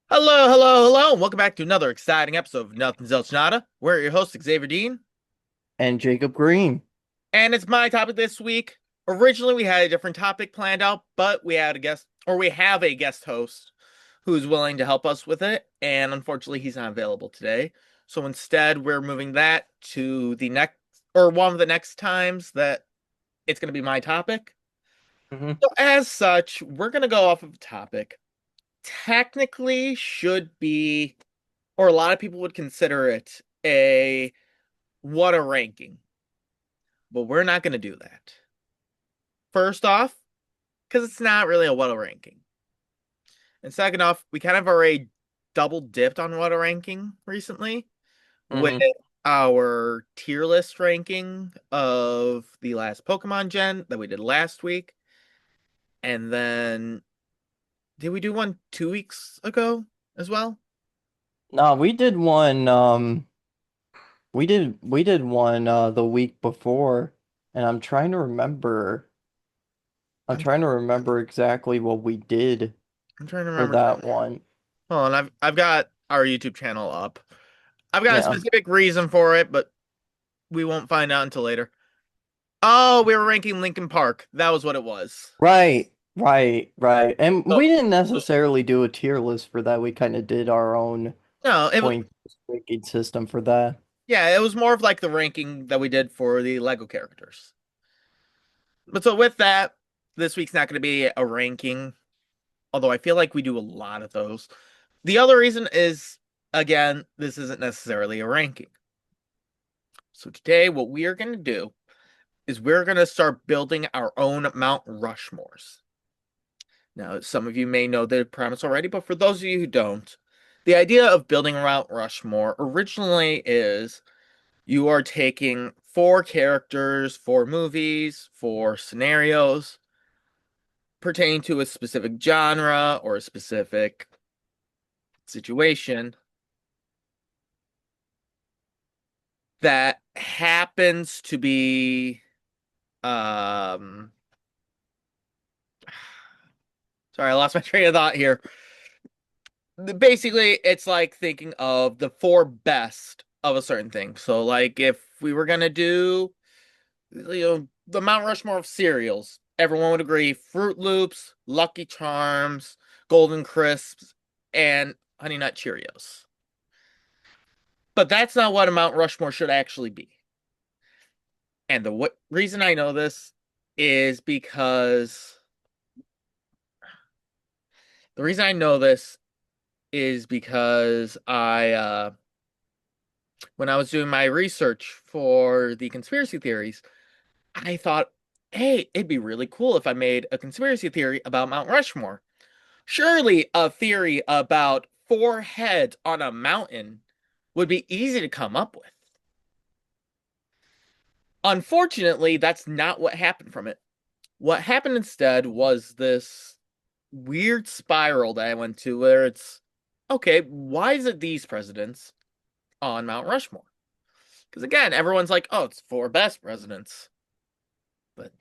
Hello, hello, hello, and welcome back to another exciting episode of Nothing Zilch Nada. We're your host, Xavier Dean, And Jacob Green. and it's my topic this week. Originally, we had a different topic planned out, but we had a guest, or we have a guest host who's willing to help us with it, and unfortunately, he's not available today. So instead, we're moving that to the next, or one of the next times that it's going to be my topic. Hmm. So, as such, we're going to go off of a topic. Technically, should be, or a lot of people would consider it a what a ranking. But we're not going to do that. First off, because it's not really a what a ranking. And second off, we kind of already double dipped on what a ranking recently with Hmm. our tier list ranking of the last Pokemon gen that we did last week. And then did we do one 2 weeks ago as well? No, we did one we did one the week before, and I'm I'm trying to remember exactly what we did I'm trying to for remember. that one. Hold on, I've got our YouTube channel up. I've got a Yeah. specific reason for it, but we won't find out until later. Oh, we were ranking Linkin Park. That was what it was. Right. And So, we didn't necessarily do a tier list for that. We kind of did our own no, point ranking system for that. yeah, it was more of like the ranking that we did for the Lego characters. But so with that, this week's not going to be a ranking, although I feel like we do a lot of those. The other reason is, again, this isn't necessarily a ranking. So today, what we are going to do is we're going to start building our own Mount Rushmores. Now, some of you may know the premise already, but for those of you who don't, the idea of building Mount Rushmore originally is you are taking four characters, four movies, four scenarios pertaining to a specific genre or a specific situation that happens to be um sorry, I lost my train of thought here. Basically, it's like thinking of the four best of a certain thing. So like if we were gonna do the Mount Rushmore of cereals. Everyone would agree Fruit Loops, Lucky Charms, Golden Crisps, and Honey Nut Cheerios. But that's not what a Mount Rushmore should actually be. And the reason I know this is because the reason I know this is because when I was doing my research for the conspiracy theories, I thought, hey, it'd be really cool if I made a conspiracy theory about Mount Rushmore. Surely a theory about four heads on a mountain would be easy to come up with. Unfortunately, that's not what happened from it. What happened instead was this weird spiral that I went to where it's okay, why is it these presidents on Mount Rushmore? Because again, everyone's like, oh, it's four best presidents. But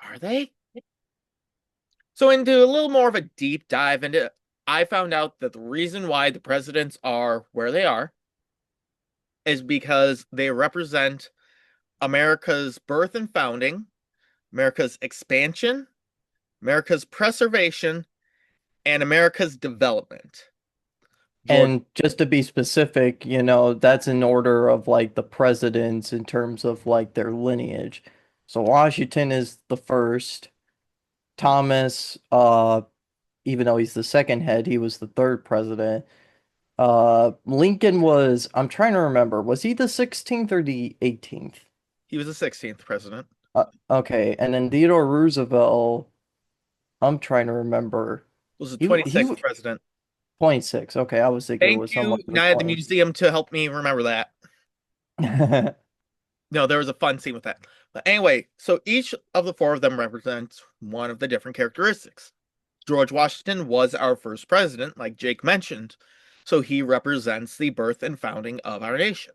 are they? So, into a little more of a deep dive into it, I found out that the reason why the presidents are where they are is because they represent America's birth and founding, America's expansion, America's preservation, and America's development. George, And just to be specific, that's in order of like the presidents in terms of like their lineage. So Washington is the first. Thomas, even though he's the second head, he was the third president. Lincoln was, I'm trying to remember, was he the 16th or the 18th? he was the 16th president. Okay, and then Theodore Roosevelt, I'm trying to remember. Was the He 26th president. 26. Okay, I was thinking it Thank was you, someone in the Night at the 20s. Museum, to help me remember that. No, there was a fun scene with that. But anyway, so each of the four of them represents one of the different characteristics. George Washington was our first president, like Jake mentioned, so he represents the birth and founding of our nation.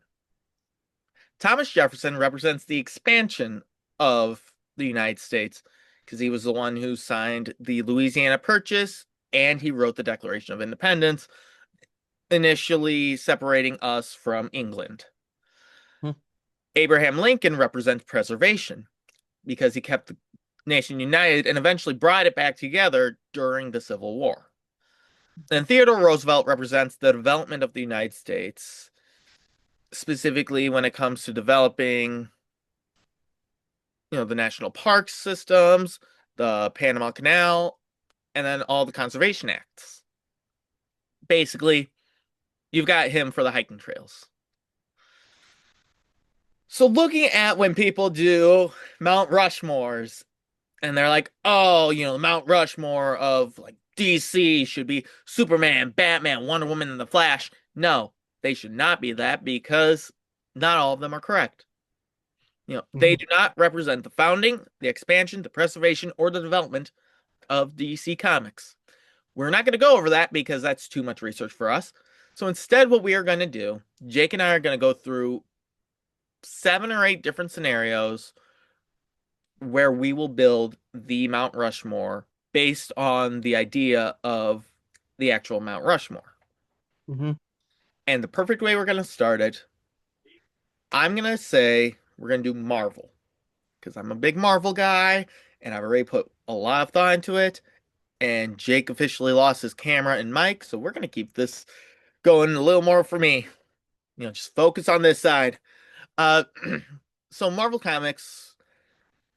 Thomas Jefferson represents the expansion of the United States because he was the one who signed the Louisiana Purchase and he wrote the Declaration of Independence, initially separating us from England. Hmm. Abraham Lincoln represents preservation because he kept the nation united and eventually brought it back together during the Civil War. And Theodore Roosevelt represents the development of the United States, specifically when it comes to developing, the national park systems, the Panama Canal, and then all the conservation acts. Basically, you've got him for the hiking trails. So looking at when people do Mount Rushmores and they're like, oh, the Mount Rushmore of like DC should be Superman, Batman, Wonder Woman, and the Flash. No, they should not be that because not all of them are correct. They Mhm. do not represent the founding, the expansion, the preservation, or the development of DC Comics. We're not going to go over that because that's too much research for us. So instead, what we are going to do, Jake and I are going to go through 7 or 8 different scenarios where we will build the Mount Rushmore based on the idea of the actual Mount Rushmore. Mhm. And the perfect way we're going to start it, I'm going to say we're going to do Marvel because I'm a big Marvel guy and I've already put a lot of thought into it. And Jake officially lost his camera and mic, so we're going to keep this going a little more for me. Just focus on this side. Uh, so Marvel Comics,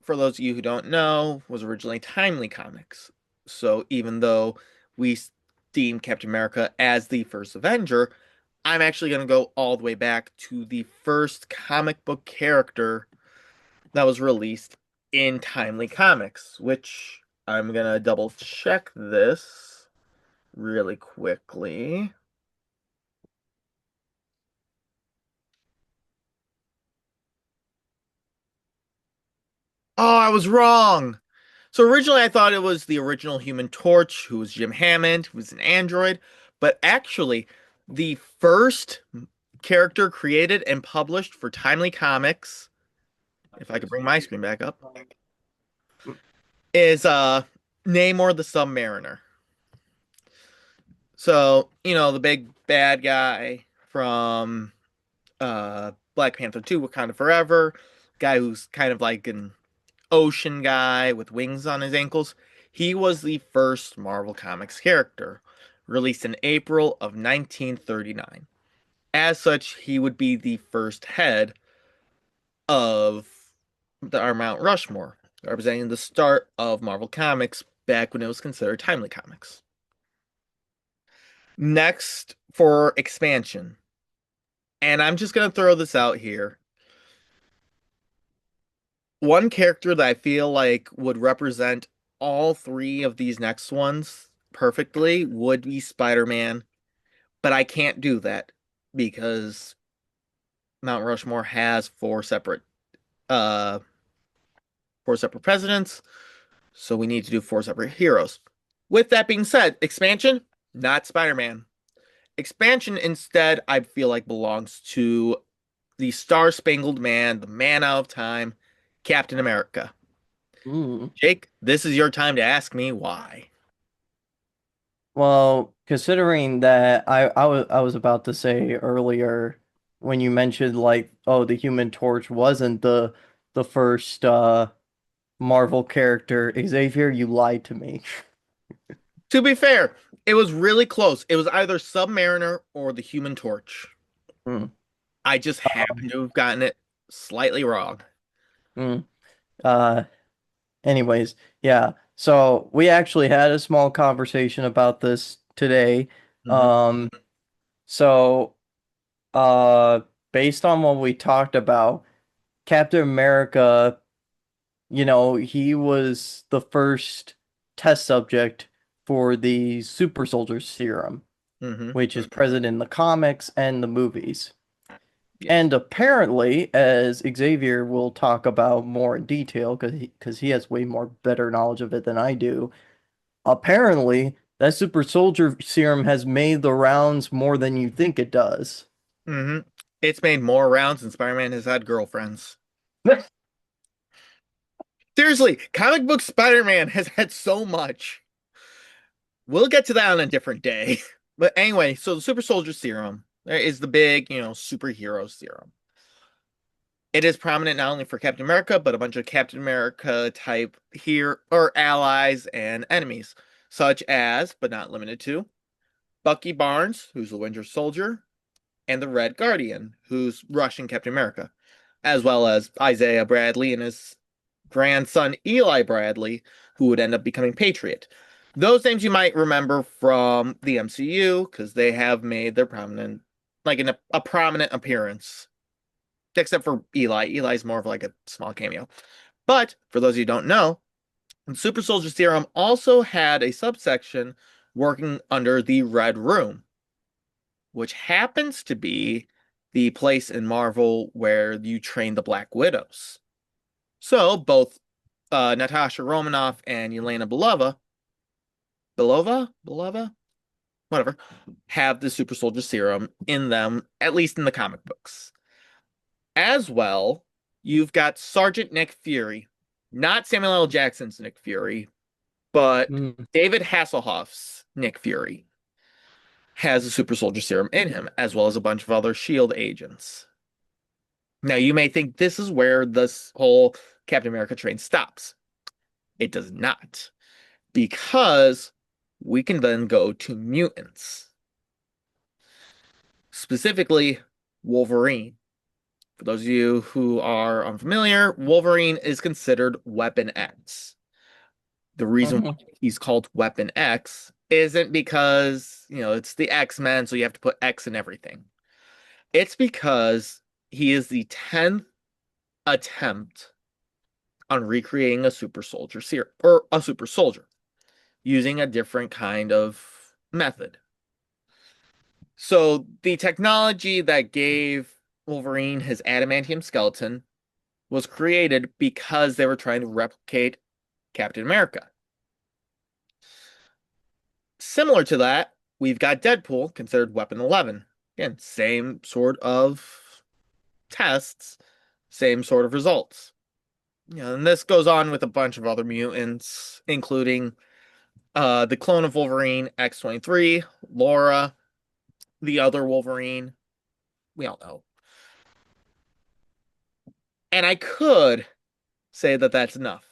for those of you who don't know, was originally Timely Comics. So even though we deem Captain America as the first Avenger, I'm actually going to go all the way back to the first comic book character that was released in Timely Comics, which I'm going to double check this really quickly. Oh, I was wrong. So originally I thought it was the original Human Torch, who was Jim Hammond, who was an android, but actually the first character created and published for Timely Comics, if I could bring my screen back up, is Namor the Submariner. So, the big bad guy from Black Panther 2 Wakanda Forever, guy who's kind of like an ocean guy with wings on his ankles. He was the first Marvel Comics character, released in April of 1939. As such, he would be the first head of our Mount Rushmore, representing the start of Marvel Comics back when it was considered Timely Comics. Next, for expansion, and I'm just going to throw this out here. One character that I feel like would represent all three of these next ones perfectly would be Spider-Man, but I can't do that because Mount Rushmore has uh four separate presidents, so we need to do 4 separate heroes. With that being said, expansion, not Spider-Man. Expansion instead, I feel like belongs to the Star-Spangled Man, the man out of time, Captain America. Mm. Jake, this is your time to ask me why. Well, considering that I was about to say earlier when you mentioned like, oh, the Human Torch wasn't the first Marvel character, Xavier, you lied to me. To be fair, it was really close. It was either Submariner or the Human Torch. Mm. I just happened to have gotten it slightly wrong. Mm. Uh, Anyways, yeah. So we actually had a small conversation about this today. Hmm. Um, so uh based on what we talked about, Captain America, he was the first test subject for the super soldier serum, Hmm. which is present in the comics and the movies. Yes. And apparently, as Xavier will talk about more in detail, because he has way more better knowledge of it than I do, apparently that super soldier serum has made the rounds more than you think it does. hmm It's made more rounds than Spider-Man has had girlfriends. Seriously, comic book Spider-Man has had so much. We'll get to that on a different day. But anyway, so the super soldier serum is the big, superhero serum. It is prominent not only for Captain America, but a bunch of Captain America type here or allies and enemies, such as, but not limited to, Bucky Barnes, who's the Winter Soldier, and the Red Guardian, who's Russian Captain America, as well as Isaiah Bradley and his grandson Eli Bradley, who would end up becoming Patriot. Those names you might remember from the MCU because they have made their prominent, like a prominent appearance, except for Eli. Eli's more of like a small cameo. But for those of you who don't know, Super Soldier Serum also had a subsection working under the Red Room, which happens to be the place in Marvel where you train the Black Widows. So both Natasha Romanoff and Yelena Belova, whatever, have the super soldier serum in them, at least in the comic books. As well, you've got Sergeant Nick Fury, not Samuel L. Jackson's Nick Fury, but Mm. David Hasselhoff's Nick Fury has a super soldier serum in him, as well as a bunch of other SHIELD agents. Now, you may think this is where this whole Captain America train stops. It does not, because we can then go to mutants, specifically Wolverine. For those of you who are unfamiliar, Wolverine is considered Weapon X. The reason why Mhm. he's called Weapon X isn't because, it's the X-Men, so you have to put X in everything. It's because he is the 10th attempt on recreating a super soldier serum or a super soldier using a different kind of method. So the technology that gave Wolverine his adamantium skeleton was created because they were trying to replicate Captain America. Similar to that, we've got Deadpool, considered Weapon 11. Again, same sort of tests, same sort of results. And this goes on with a bunch of other mutants, including the clone of Wolverine, X-23, Laura, the other Wolverine. We all know. And I could say that that's enough,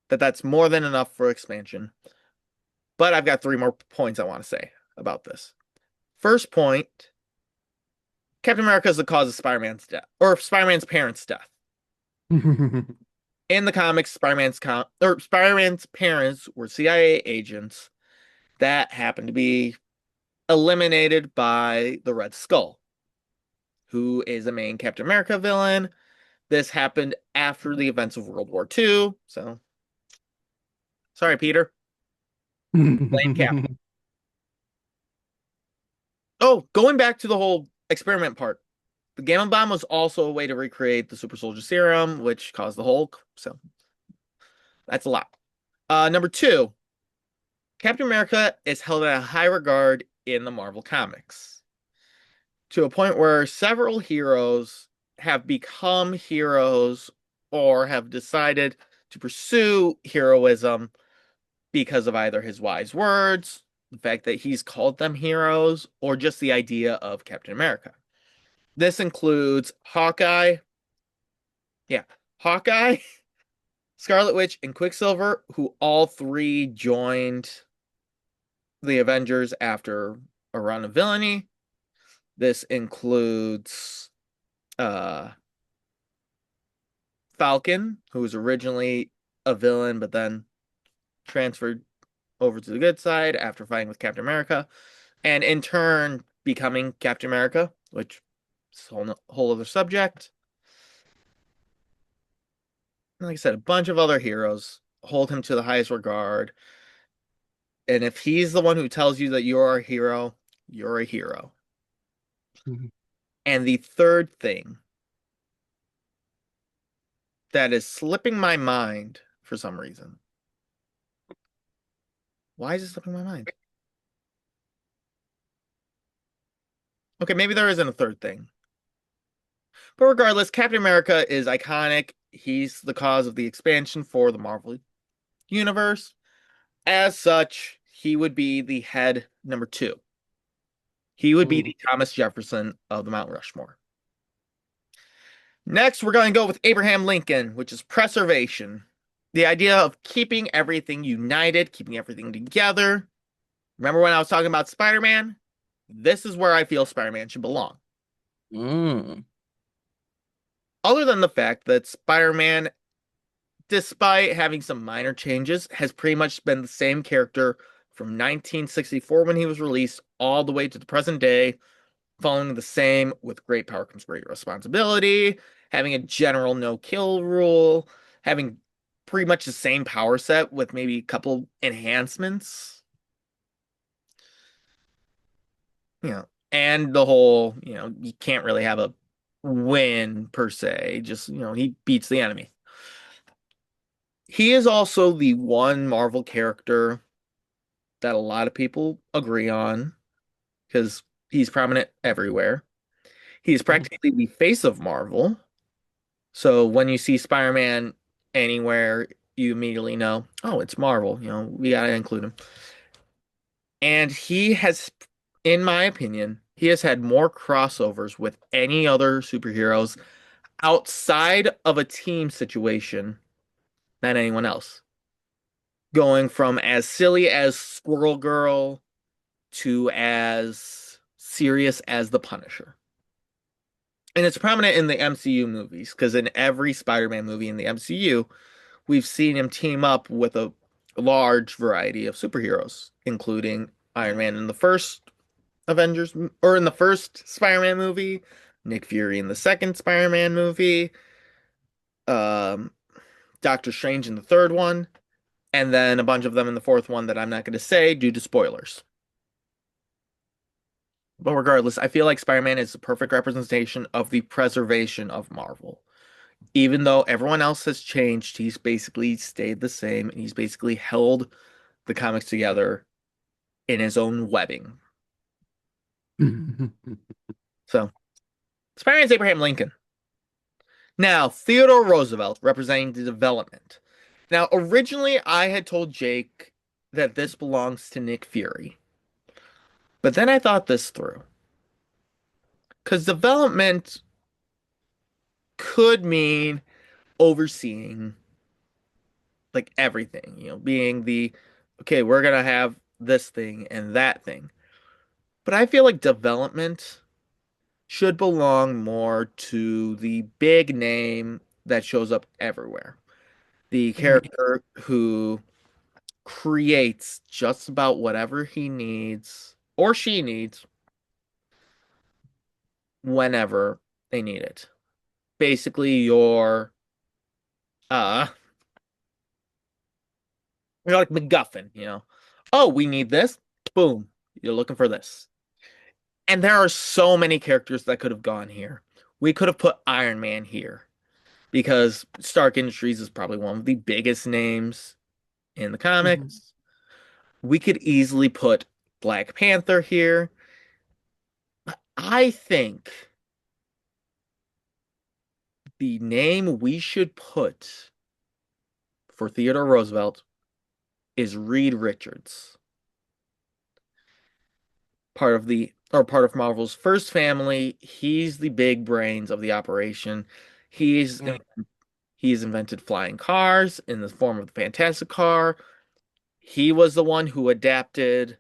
that that's more than enough for expansion. But I've got three more points I want to say about this. First point, Captain America is the cause of Spider-Man's death, or Spider-Man's parents' death. In the comics, Spider-Man's parents were CIA agents that happened to be eliminated by the Red Skull, who is a main Captain America villain. This happened after the events of World War II, so sorry, Peter. Blame Cap. Oh, going back to the whole experiment part. The Gamma Bomb was also a way to recreate the Super Soldier Serum, which caused the Hulk. So that's a lot. Number two, Captain America is held in a high regard in the Marvel Comics to a point where several heroes have become heroes or have decided to pursue heroism because of either his wise words, the fact that he's called them heroes, or just the idea of Captain America. This includes Hawkeye, yeah, Hawkeye, Scarlet Witch, and Quicksilver, who all three joined the Avengers after a run of villainy. This includes uh, Falcon, who was originally a villain but then transferred over to the good side after fighting with Captain America, and in turn becoming Captain America, which is a whole other subject. Like I said, a bunch of other heroes hold him to the highest regard. And if he's the one who tells you that you're a hero, you're a hero. And the third thing that is slipping my mind for some reason. Why is it slipping my mind? Okay, maybe there isn't a third thing. But regardless, Captain America is iconic. He's the cause of the expansion for the Marvel Universe. As such, he would be the head number two. He would be Ooh. the Thomas Jefferson of the Mount Rushmore. Next, we're going to go with Abraham Lincoln, which is preservation. The idea of keeping everything united, keeping everything together. Remember when I was talking about Spider-Man? This is where I feel Spider-Man should belong. Mm. Other than the fact that Spider-Man, despite having some minor changes, has pretty much been the same character from 1964 when he was released all the way to the present day, following the same with great power comes great responsibility, having a general no-kill rule, having pretty much the same power set with maybe a couple enhancements, and the whole, you can't really have a win per se, just, he beats the enemy. He is also the one Marvel character that a lot of people agree on because he's prominent everywhere. He's practically the face of Marvel. So when you see Spider-Man anywhere, you immediately know, oh, it's Marvel. We gotta include him. And he has, in my opinion, he has had more crossovers with any other superheroes outside of a team situation than anyone else. Going from as silly as Squirrel Girl to as serious as the Punisher. And it's prominent in the MCU movies because in every Spider-Man movie in the MCU, we've seen him team up with a large variety of superheroes, including Iron Man in the first Avengers or in the first Spider-Man movie, Nick Fury in the second Spider-Man movie, um, Doctor Strange in the third one, and then a bunch of them in the fourth one that I'm not going to say due to spoilers. But regardless, I feel like Spider-Man is the perfect representation of the preservation of Marvel. Even though everyone else has changed, he's basically stayed the same and he's basically held the comics together in his own webbing. So, Spider-Man's Abraham Lincoln. Now, Theodore Roosevelt representing the development. Now, originally I had told Jake that this belongs to Nick Fury. But then I thought this through. Because development could mean overseeing like everything, being the, okay, we're gonna have this thing and that thing. But I feel like development should belong more to the big name that shows up everywhere. The character who creates just about whatever he needs or she needs whenever they need it. Basically, uh you're like MacGuffin. Oh, we need this. Boom. You're looking for this. And there are so many characters that could have gone here. We could have put Iron Man here because Stark Industries is probably one of the biggest names in the comics. We could easily put Black Panther here. I think the name we should put for Theodore Roosevelt is Reed Richards, part of Marvel's first family. He's the big brains of the operation. He's he's invented flying cars in the form of the Fantastic Car. He was the one who adapted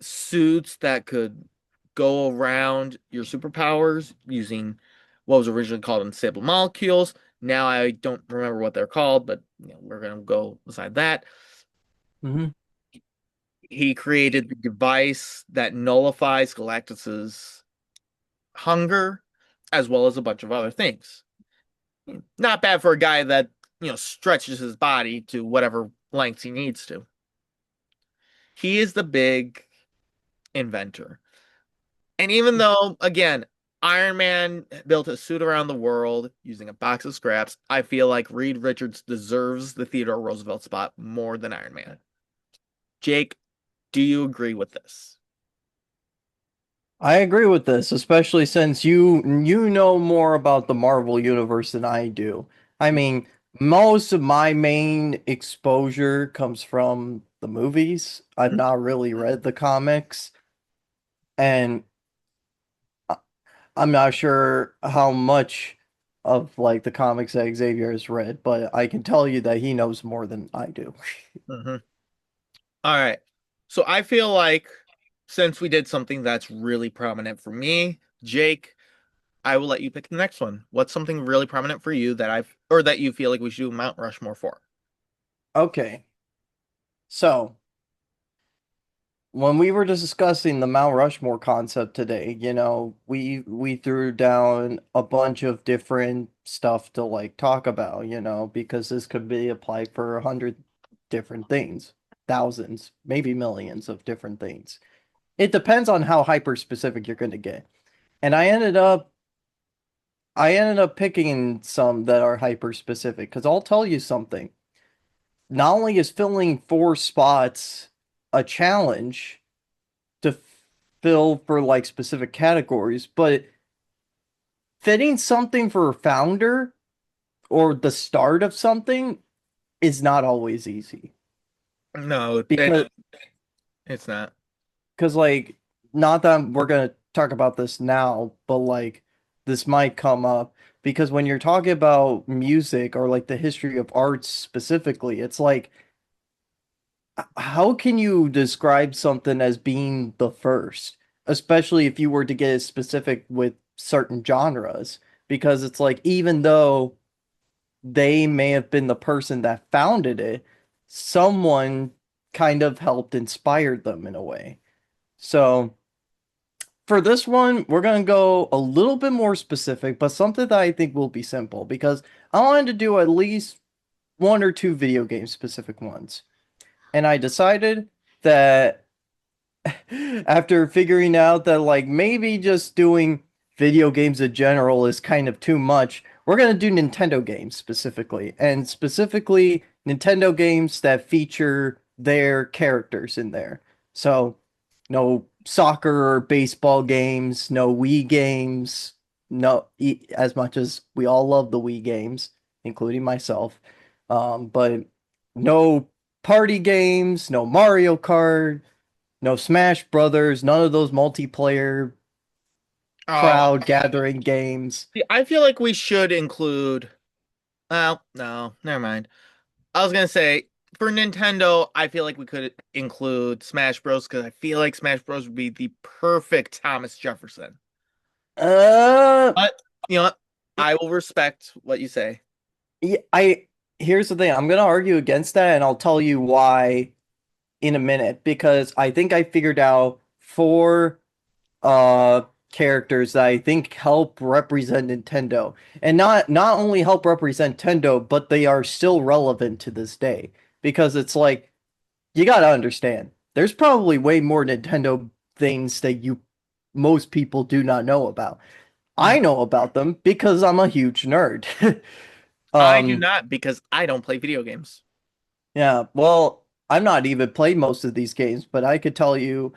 suits that could go around your superpowers using what was originally called unstable molecules. Now I don't remember what they're called, but we're gonna go beside that. He created the device that nullifies Galactus's hunger, as well as a bunch of other things. Not bad for a guy that stretches his body to whatever lengths he needs to. He is the big inventor. And even though, again, Iron Man built a suit around the world using a box of scraps. I feel like Reed Richards deserves the Theodore Roosevelt spot more than Iron Man. Jake, do you agree with this? I agree with this, especially since you know more about the Marvel universe than I do. I mean, most of my main exposure comes from the movies. I've not really read the comics, and I- I'm not sure how much of like the comics that Xavier has read, but I can tell you that he knows more than I do. Mhm. All right. So I feel like since we did something that's really prominent for me, Jake, I will let you pick the next one. What's something really prominent for you that I've or that you feel like we should do Mount Rushmore for? Okay, so when we were discussing the Mount Rushmore concept today, we threw down a bunch of different stuff to like talk about, because this could be applied for 100 different things, thousands, maybe millions of different things. It depends on how hyper specific you're going to get. And I ended up picking some that are hyper specific because I'll tell you something. Not only is filling 4 spots a challenge to fill for like specific categories, but fitting something for a founder or the start of something is not always easy No, because it's not. like not that we're going to talk about this now, but like this might come up because when you're talking about music or like the history of arts specifically, it's like how can you describe something as being the first, especially if you were to get specific with certain genres? Because it's like, even though they may have been the person that founded it, someone kind of helped inspire them in a way. So for this one, we're going to go a little bit more specific, but something that I think will be simple because I wanted to do at least 1 or 2 video game specific ones. And I decided that after figuring out that like maybe just doing video games in general is kind of too much, we're going to do Nintendo games specifically, and specifically Nintendo games that feature their characters in there. So, no soccer or baseball games, no Wii games, no, as much as we all love the Wii games, including myself, but no party games, no Mario Kart, no Smash Brothers, none of those multiplayer Oh, crowd gathering games. I feel like we should include. Well, no, never mind. I was gonna say for Nintendo, I feel like we could include Smash Bros. Because I feel like Smash Bros. Would be the perfect Thomas Jefferson. Uh, But you know what? I will respect what you say. I here's the thing. I'm gonna argue against that, and I'll tell you why in a minute because I think I figured out 4 uh characters that I think help represent Nintendo. And not only help represent Nintendo, but they are still relevant to this day. Because it's like you gotta understand, there's probably way more Nintendo things that you most people do not know about. Mhm. I know about them because I'm a huge nerd. I do um, not because I don't play video games. yeah, well, I've not even played most of these games, but I could tell you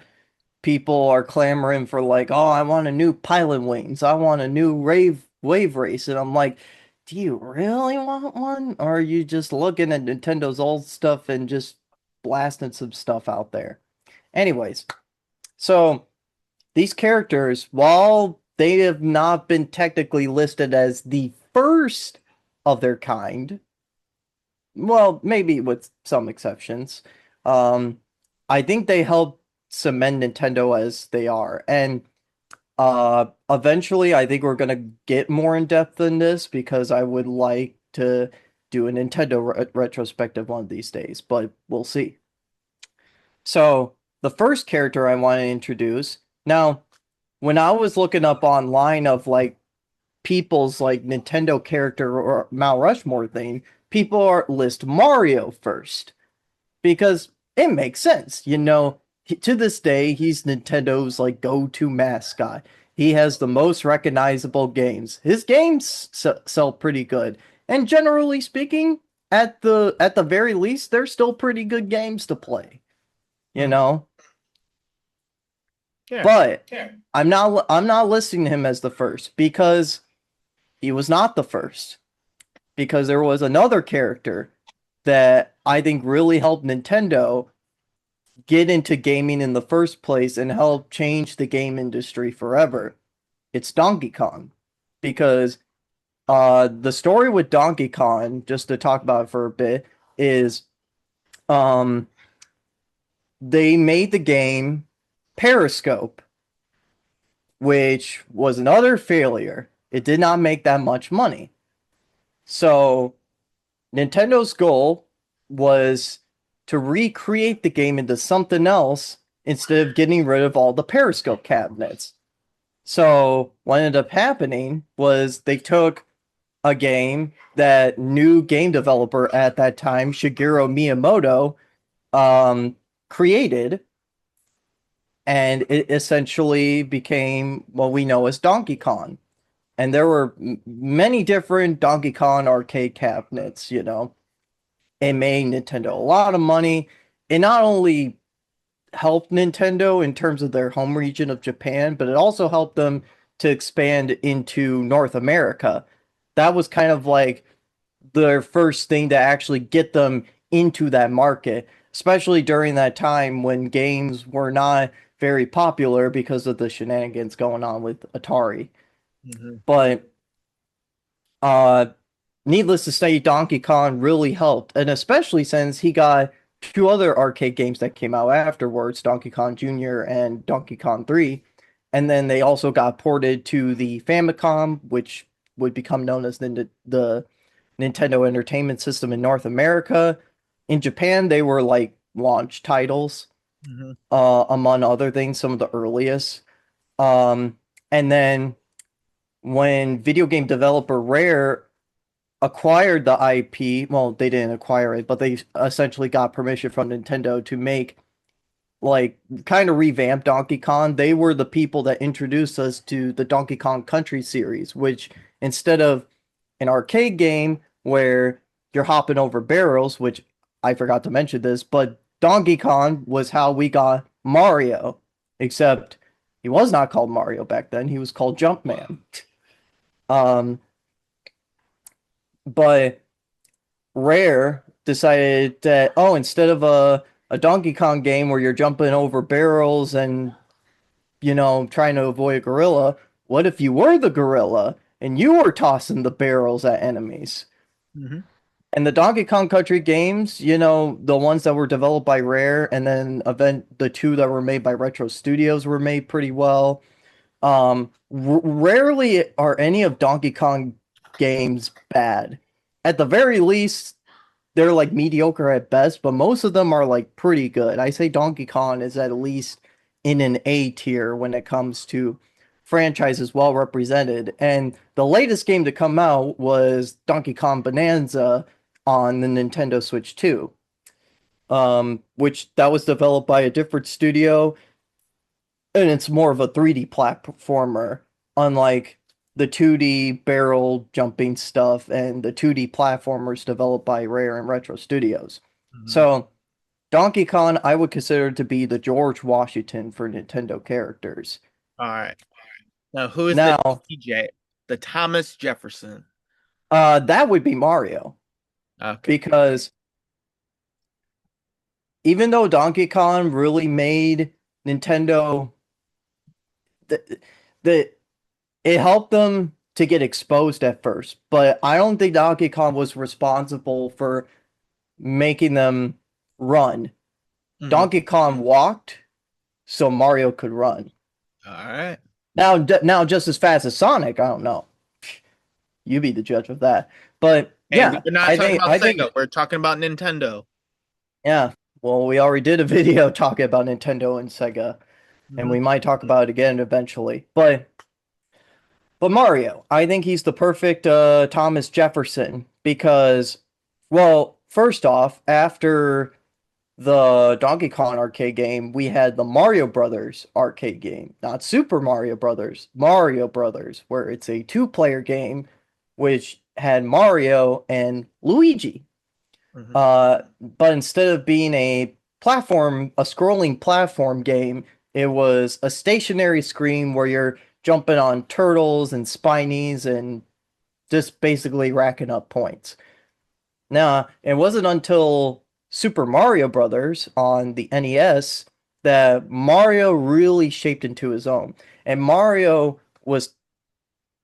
people are clamoring for like, oh, I want a new Pilot Wings, I want a new Rave Wave Race, and I'm like, do you really want one, or are you just looking at Nintendo's old stuff and just blasting some stuff out there? Anyways, so these characters, while they have not been technically listed as the first of their kind, well, maybe with some exceptions, um, I think they help cement Nintendo as they are. And eventually, I think we're gonna get more in depth in this because I would like to do a Nintendo retrospective one of these days, but we'll see. So the first character I want to introduce now, when I was looking up online of like people's like Nintendo character or Mount Rushmore thing, people are list Mario first because it makes sense. To this day, he's Nintendo's like go-to mascot. He has the most recognizable games. His games sell pretty good, and generally speaking, at the very least, they're still pretty good games to play. You Mhm. know, Yeah. but I'm not listing him as the first because he was not the first. Because there was another character that I think really helped Nintendo get into gaming in the first place and help change the game industry forever. It's Donkey Kong. Because the story with Donkey Kong, just to talk about it for a bit, is um they made the game Periscope, which was another failure. It did not make that much money. So Nintendo's goal was to recreate the game into something else instead of getting rid of all the Periscope cabinets. So what ended up happening was they took a game that new game developer at that time, Shigeru Miyamoto, um, created, and it essentially became what we know as Donkey Kong. And there were many different Donkey Kong arcade cabinets, you know. It made Nintendo a lot of money. It not only helped Nintendo in terms of their home region of Japan, but it also helped them to expand into North America. That was kind of like their first thing to actually get them into that market, especially during that time when games were not very popular because of the shenanigans going on with Atari. Mhm. But uh needless to say, Donkey Kong really helped, and especially since he got two other arcade games that came out afterwards, Donkey Kong Jr. and Donkey Kong 3. And then they also got ported to the Famicom, which would become known as the Nintendo Entertainment System in North America. In Japan, they were like launch titles, Mhm. among other things, some of the earliest. And then when video game developer Rare acquired the IP. Well, they didn't acquire it, but they essentially got permission from Nintendo to make like kind of revamp Donkey Kong. They were the people that introduced us to the Donkey Kong Country series, which instead of an arcade game where you're hopping over barrels, which I forgot to mention this, but Donkey Kong was how we got Mario, except he was not called Mario back then. He was called Jumpman. Um, but Rare decided that, oh, instead of a Donkey Kong game where you're jumping over barrels and, trying to avoid a gorilla, what if you were the gorilla and you were tossing the barrels at enemies? Mhm. And the Donkey Kong Country games, the ones that were developed by Rare and then the two that were made by Retro Studios were made pretty well. Rarely are any of Donkey Kong games bad. At the very least, they're like mediocre at best, but most of them are like pretty good. I say Donkey Kong is at least in an A tier when it comes to franchises well represented. And the latest game to come out was Donkey Kong Bonanza on the Nintendo Switch 2, which that was developed by a different studio, and it's more of a 3D platformer, unlike the 2D barrel jumping stuff and the 2D platformers developed by Rare and Retro Studios. Mhm. So, Donkey Kong, I would consider to be the George Washington for Nintendo characters. All right. Now, who is the Now, TJ? The Thomas Jefferson. that would be Mario, Okay. because even though Donkey Kong really made Nintendo the, the it helped them to get exposed at first, but I don't think Donkey Kong was responsible for making them run. Mhm. Donkey Kong walked so Mario could run. All right. Now just as fast as Sonic, I don't know. You be the judge of that. But And yeah, we're not I talking think about I think Sega. We're talking about Nintendo. yeah. Well, we already did a video talking about Nintendo and Sega, and Mhm. we might talk about it again eventually. But Mario, I think he's the perfect Thomas Jefferson because, well, first off, after the Donkey Kong arcade game, we had the Mario Brothers arcade game, not Super Mario Brothers, Mario Brothers, where it's a two-player game which had Mario and Luigi. Hmm. But instead of being a scrolling platform game, it was a stationary screen where you're jumping on turtles and spinies and just basically racking up points. Now, it wasn't until Super Mario Brothers on the NES that Mario really shaped into his own. And Mario was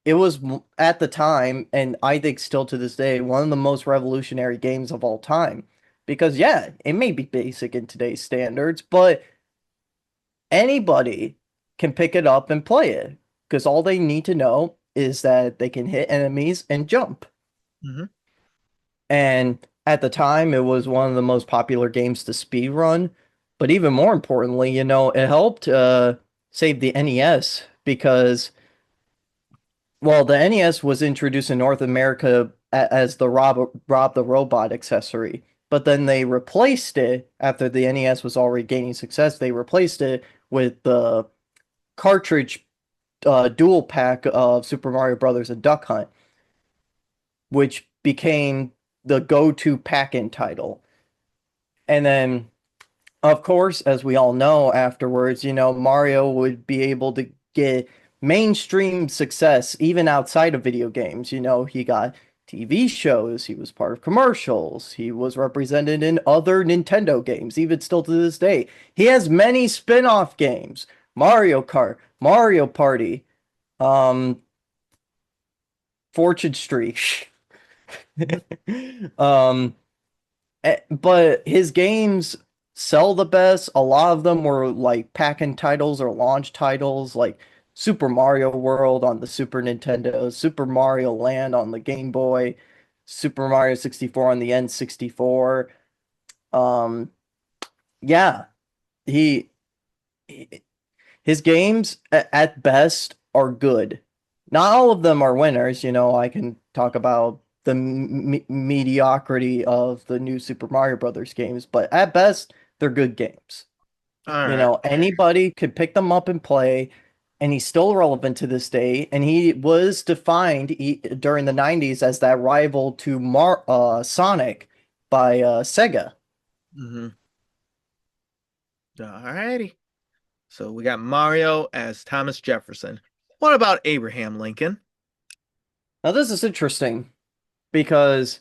it was at the time, and I think still to this day, one of the most revolutionary games of all time. Because yeah, it may be basic in today's standards, but anybody can pick it up and play it. Because all they need to know is that they can hit enemies and jump. Hmm. And at the time, it was one of the most popular games to speed run. But even more importantly, it helped save the NES because, well, the NES was introduced in North America as the Rob the Robot accessory. But then they replaced it after the NES was already gaining success. They replaced it with the cartridge dual pack of Super Mario Brothers and Duck Hunt, which became the go-to pack-in title. And then, of course, as we all know afterwards, Mario would be able to get mainstream success even outside of video games. He got TV shows, he was part of commercials, he was represented in other Nintendo games, even still to this day. He has many spin-off games. Mario Kart, Mario Party, um, Fortune Streak. um, but his games sell the best. A lot of them were like pack-in titles or launch titles, like Super Mario World on the Super Nintendo, Super Mario Land on the Game Boy, Super Mario 64 on the N64. Um, yeah, he, he his games at best are good. Not all of them are winners. I can talk about the mediocrity of the new Super Mario Brothers games, but at best, they're good games. All right. Anybody could pick them up and play, and he's still relevant to this day. And he was defined during the 90s as that rival to Sonic by Sega. Hmm. All righty. So we got Mario as Thomas Jefferson. What about Abraham Lincoln? Now, this is interesting because,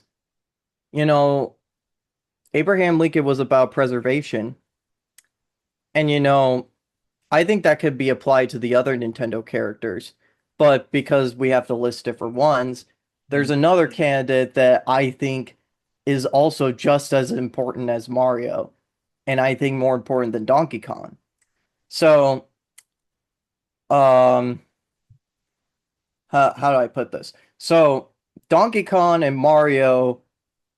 you know, Abraham Lincoln was about preservation. And I think that could be applied to the other Nintendo characters. But because we have to list different ones, there's Mhm. another candidate that I think is also just as important as Mario, and I think more important than Donkey Kong. So, um, how do I put this? So, Donkey Kong and Mario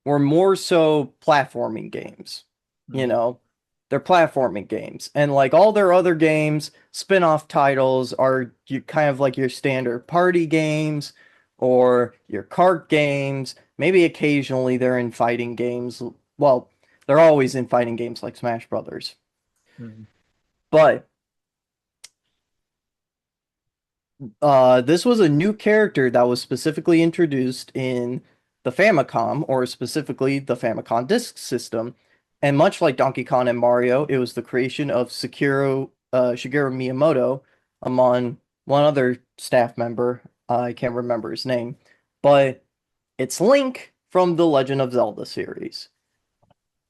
were more so platforming games. You Mhm. know, they're platforming games. And like all their other games, spin-off titles are you kind of like your standard party games or your kart games. Maybe occasionally they're in fighting games. Well, they're always in fighting games like Smash Brothers. Mhm. But this was a new character that was specifically introduced in the Famicom, or specifically the Famicom Disk System. And much like Donkey Kong and Mario, it was the creation of Shigeru Miyamoto, among one other staff member. I can't remember his name, but it's Link from the Legend of Zelda series.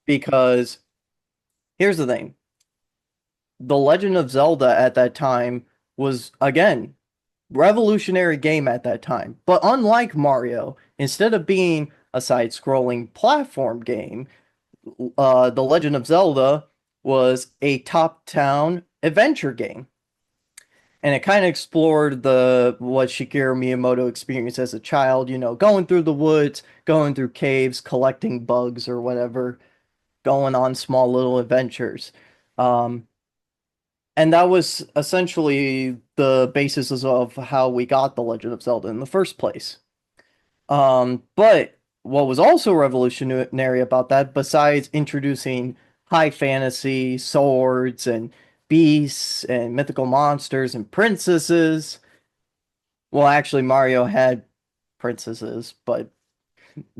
Because here's the thing: the Legend of Zelda at that time was again revolutionary game at that time. But unlike Mario, instead of being a side-scrolling platform game, The Legend of Zelda was a top-down adventure game. And it kind of explored the what Shigeru Miyamoto experienced as a child, going through the woods, going through caves, collecting bugs or whatever, going on small little adventures. Um, and that was essentially the basis of how we got The Legend of Zelda in the first place. But what was also revolutionary about that, besides introducing high fantasy swords and beasts and mythical monsters and princesses. Well, actually, Mario had princesses, but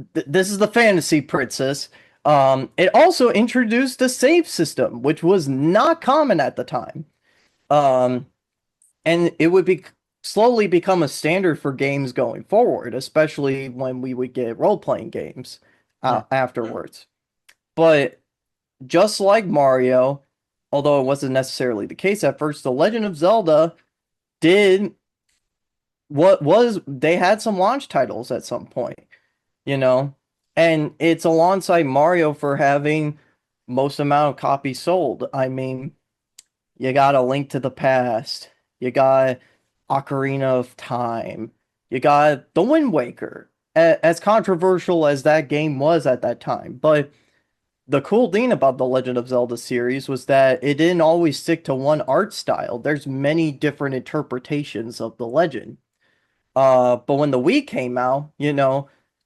this is the fantasy princess. It also introduced a save system, which was not common at the time. Um, and it would be slowly become a standard for games going forward, especially when we would get role-playing games Mm. afterwards. But just like Mario, although it wasn't necessarily the case at first, The Legend of Zelda did what was they had some launch titles at some point, you know, and it's alongside Mario for having most amount of copies sold. I mean, you got A Link to the Past, you got Ocarina of Time, you got The Wind Waker. As controversial as that game was at that time, but the cool thing about the Legend of Zelda series was that it didn't always stick to one art style. There's many different interpretations of the legend. But when the Wii came out,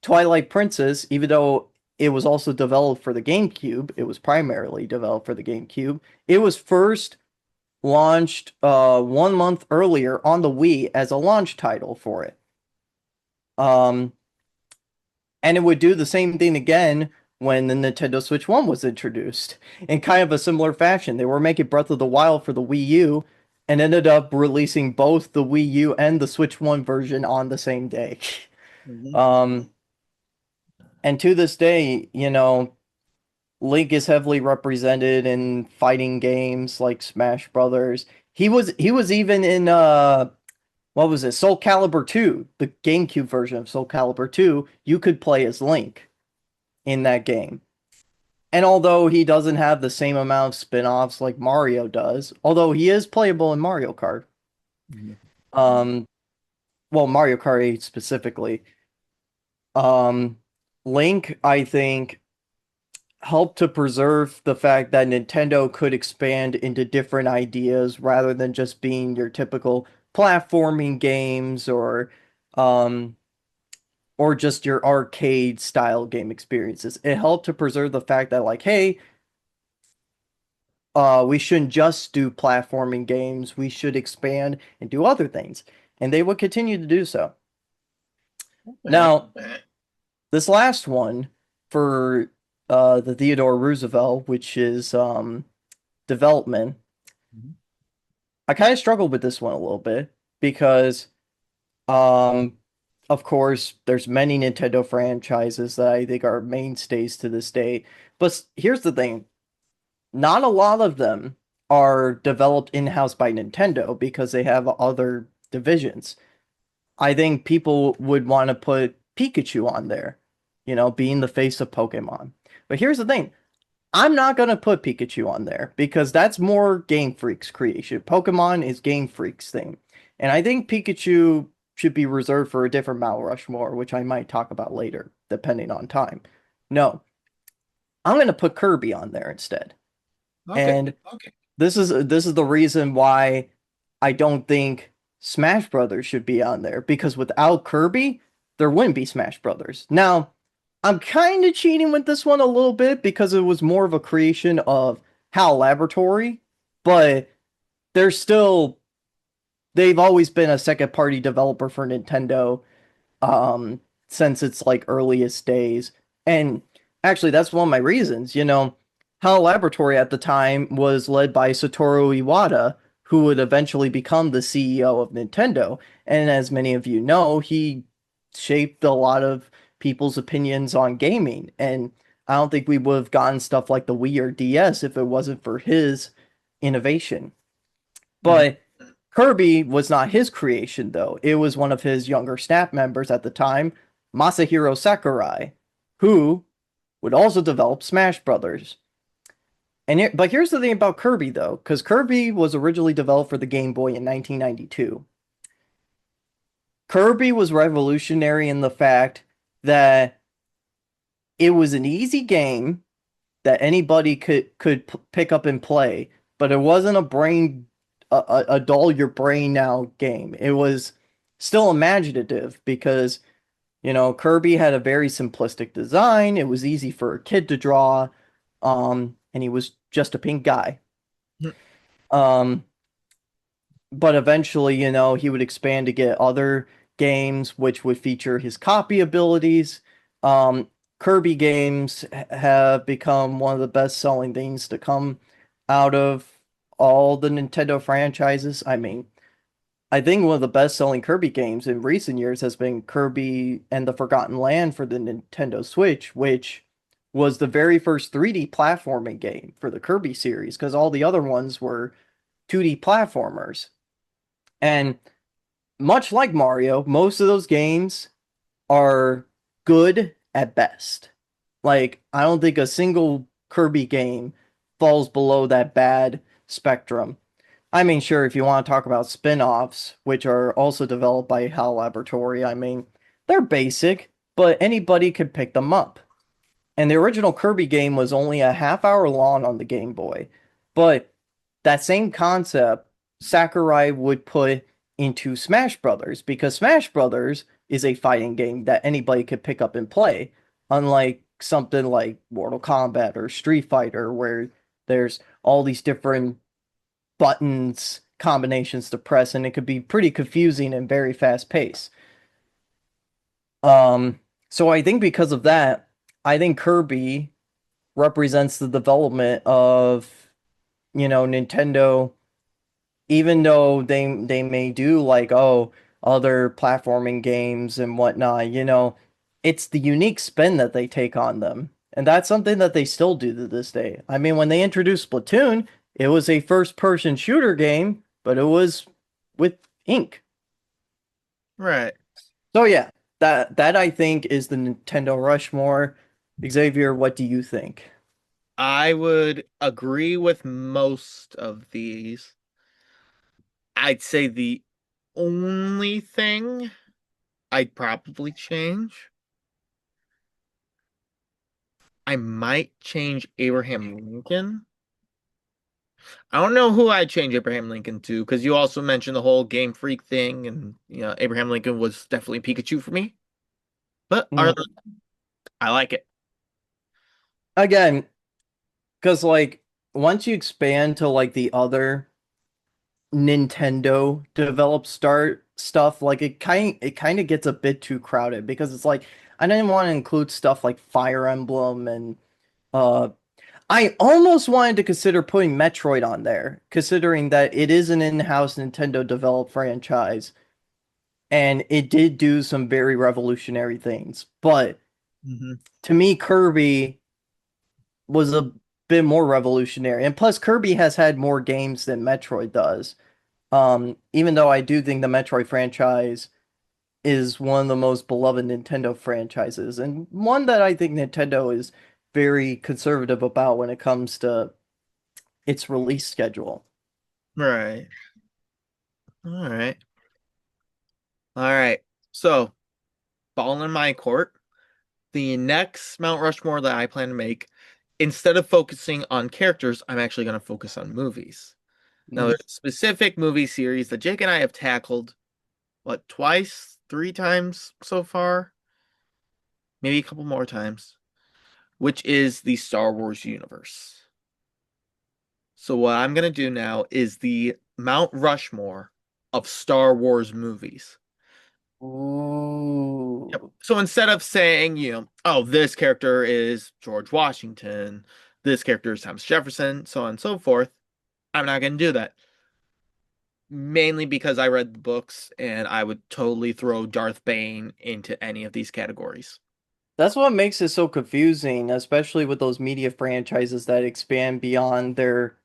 Twilight Princess, even though it was also developed for the GameCube, it was primarily developed for the GameCube. It was first launched 1 month earlier on the Wii as a launch title for it. Um, and it would do the same thing again when the Nintendo Switch 1 was introduced in kind of a similar fashion. They were making Breath of the Wild for the Wii U and ended up releasing both the Wii U and the Switch 1 version on the same day. Mhm. Um, and to this day, Link is heavily represented in fighting games like Smash Brothers. He was even in what was it? Soul Calibur 2, the GameCube version of Soul Calibur 2, you could play as Link in that game. And although he doesn't have the same amount of spin-offs like Mario does, although he is playable in Mario Kart, Mhm. um, well, Mario Kart 8 specifically, um, Link, I think, helped to preserve the fact that Nintendo could expand into different ideas rather than just being your typical platforming games um, or just your arcade style game experiences. It helped to preserve the fact that like, hey, we shouldn't just do platforming games. We should expand and do other things. And they would continue to do so. Okay. Now, this last one for the Theodore Roosevelt, which is development, Mhm. I kind of struggled with this one a little bit because, um, of course, there's many Nintendo franchises that I think are mainstays to this day. But here's the thing. Not a lot of them are developed in-house by Nintendo because they have other divisions. I think people would want to put Pikachu on there, being the face of Pokemon. But here's the thing. I'm not going to put Pikachu on there because that's more Game Freak's creation. Pokemon is Game Freak's thing. And I think Pikachu should be reserved for a different Mount Rushmore, which I might talk about later, depending on time. No, I'm going to put Kirby on there instead. Okay. And Okay. this is the reason why I don't think Smash Brothers should be on there because without Kirby, there wouldn't be Smash Brothers. Now, I'm kind of cheating with this one a little bit because it was more of a creation of HAL Laboratory, but they're still they've always been a second party developer for Nintendo um since its like earliest days. And actually that's one of my reasons, HAL Laboratory at the time was led by Satoru Iwata, who would eventually become the CEO of Nintendo. And as many of you know, he shaped a lot of people's opinions on gaming. And I don't think we would have gotten stuff like the Wii or DS if it wasn't for his innovation. Mhm. But Kirby was not his creation, though. It was one of his younger staff members at the time, Masahiro Sakurai, who would also develop Smash Brothers. But here's the thing about Kirby, though, because Kirby was originally developed for the Game Boy in 1992. Kirby was revolutionary in the fact that it was an easy game that anybody could pick up and play, but it wasn't a dull your brain now game. It was still imaginative because Kirby had a very simplistic design. It was easy for a kid to draw. and he was just a pink guy. Mhm. Um, but eventually, he would expand to get other games which would feature his copy abilities. Um, Kirby games have become one of the best-selling things to come out of all the Nintendo franchises. I mean, I think one of the best-selling Kirby games in recent years has been Kirby and the Forgotten Land for the Nintendo Switch, which was the very first 3D platforming game for the Kirby series, because all the other ones were 2D platformers. And much like Mario, most of those games are good at best. Like, I don't think a single Kirby game falls below that bad spectrum. I mean, sure, if you want to talk about spin-offs, which are also developed by HAL Laboratory, I mean, they're basic, but anybody could pick them up. And the original Kirby game was only a half hour long on the Game Boy. But that same concept Sakurai would put into Smash Brothers, because Smash Brothers is a fighting game that anybody could pick up and play, unlike something like Mortal Kombat or Street Fighter, where there's all these different buttons combinations to press, and it could be pretty confusing and very fast paced. Um, so I think because of that, I think Kirby represents the development of, Nintendo, even though they may do like, oh, other platforming games and whatnot, it's the unique spin that they take on them. And that's something that they still do to this day. I mean, when they introduced Splatoon, it was a first-person shooter game, but it was with ink. Right. So yeah, that I think is the Nintendo Rushmore. Xavier, what do you think? I would agree with most of these. I'd say the only thing I'd probably change, I might change Abraham Lincoln. I don't know who I'd change Abraham Lincoln to, because you also mentioned the whole Game Freak thing, and Abraham Lincoln was definitely Pikachu for me. But I like it. Again, because like once you expand to like the other Nintendo developed start stuff, like it kind of gets a bit too crowded because it's like I didn't want to include stuff like Fire Emblem and uh I almost wanted to consider putting Metroid on there, considering that it is an in-house Nintendo developed franchise and it did do some very revolutionary things. But Hmm. to me, Kirby was a bit more revolutionary. And plus Kirby has had more games than Metroid does. Even though I do think the Metroid franchise is one of the most beloved Nintendo franchises, and one that I think Nintendo is very conservative about when it comes to its release schedule. Right. All right. All right. So, ball in my court. The next Mount Rushmore that I plan to make, instead of focusing on characters, I'm actually going to focus on movies. Now, Mhm. there's a specific movie series that Jake and I have tackled, what, twice, three times so far? Maybe a couple more times, which is the Star Wars universe. So, what I'm going to do now is the Mount Rushmore of Star Wars movies. Yep. Ooh. So instead of saying, oh, this character is George Washington, this character is Thomas Jefferson, so on and so forth, I'm not going to do that. Mainly because I read the books and I would totally throw Darth Bane into any of these categories. That's what makes it so confusing, especially with those media franchises that expand beyond their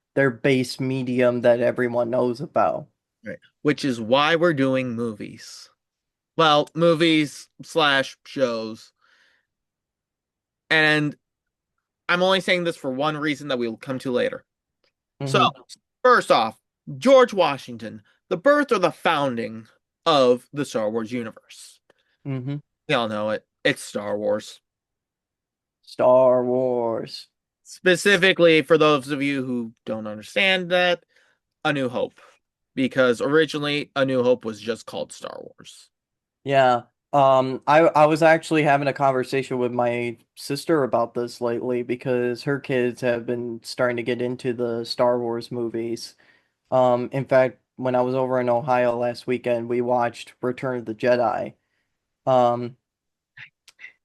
base medium that everyone knows about. Right. Which is why we're doing movies. Well, movies slash shows. And I'm only saying this for one reason that we'll come to later. So, Hmm. first off, George Washington, the birth or the founding of the Star Wars universe. Hmm. We all know it. It's Star Wars. Star Wars. Specifically, for those of you who don't understand that, A New Hope. Because originally, A New Hope was just called Star Wars. Yeah. I was actually having a conversation with my sister about this lately because her kids have been starting to get into the Star Wars movies. In fact, when I was over in Ohio last weekend, we watched Return of the Jedi. Um,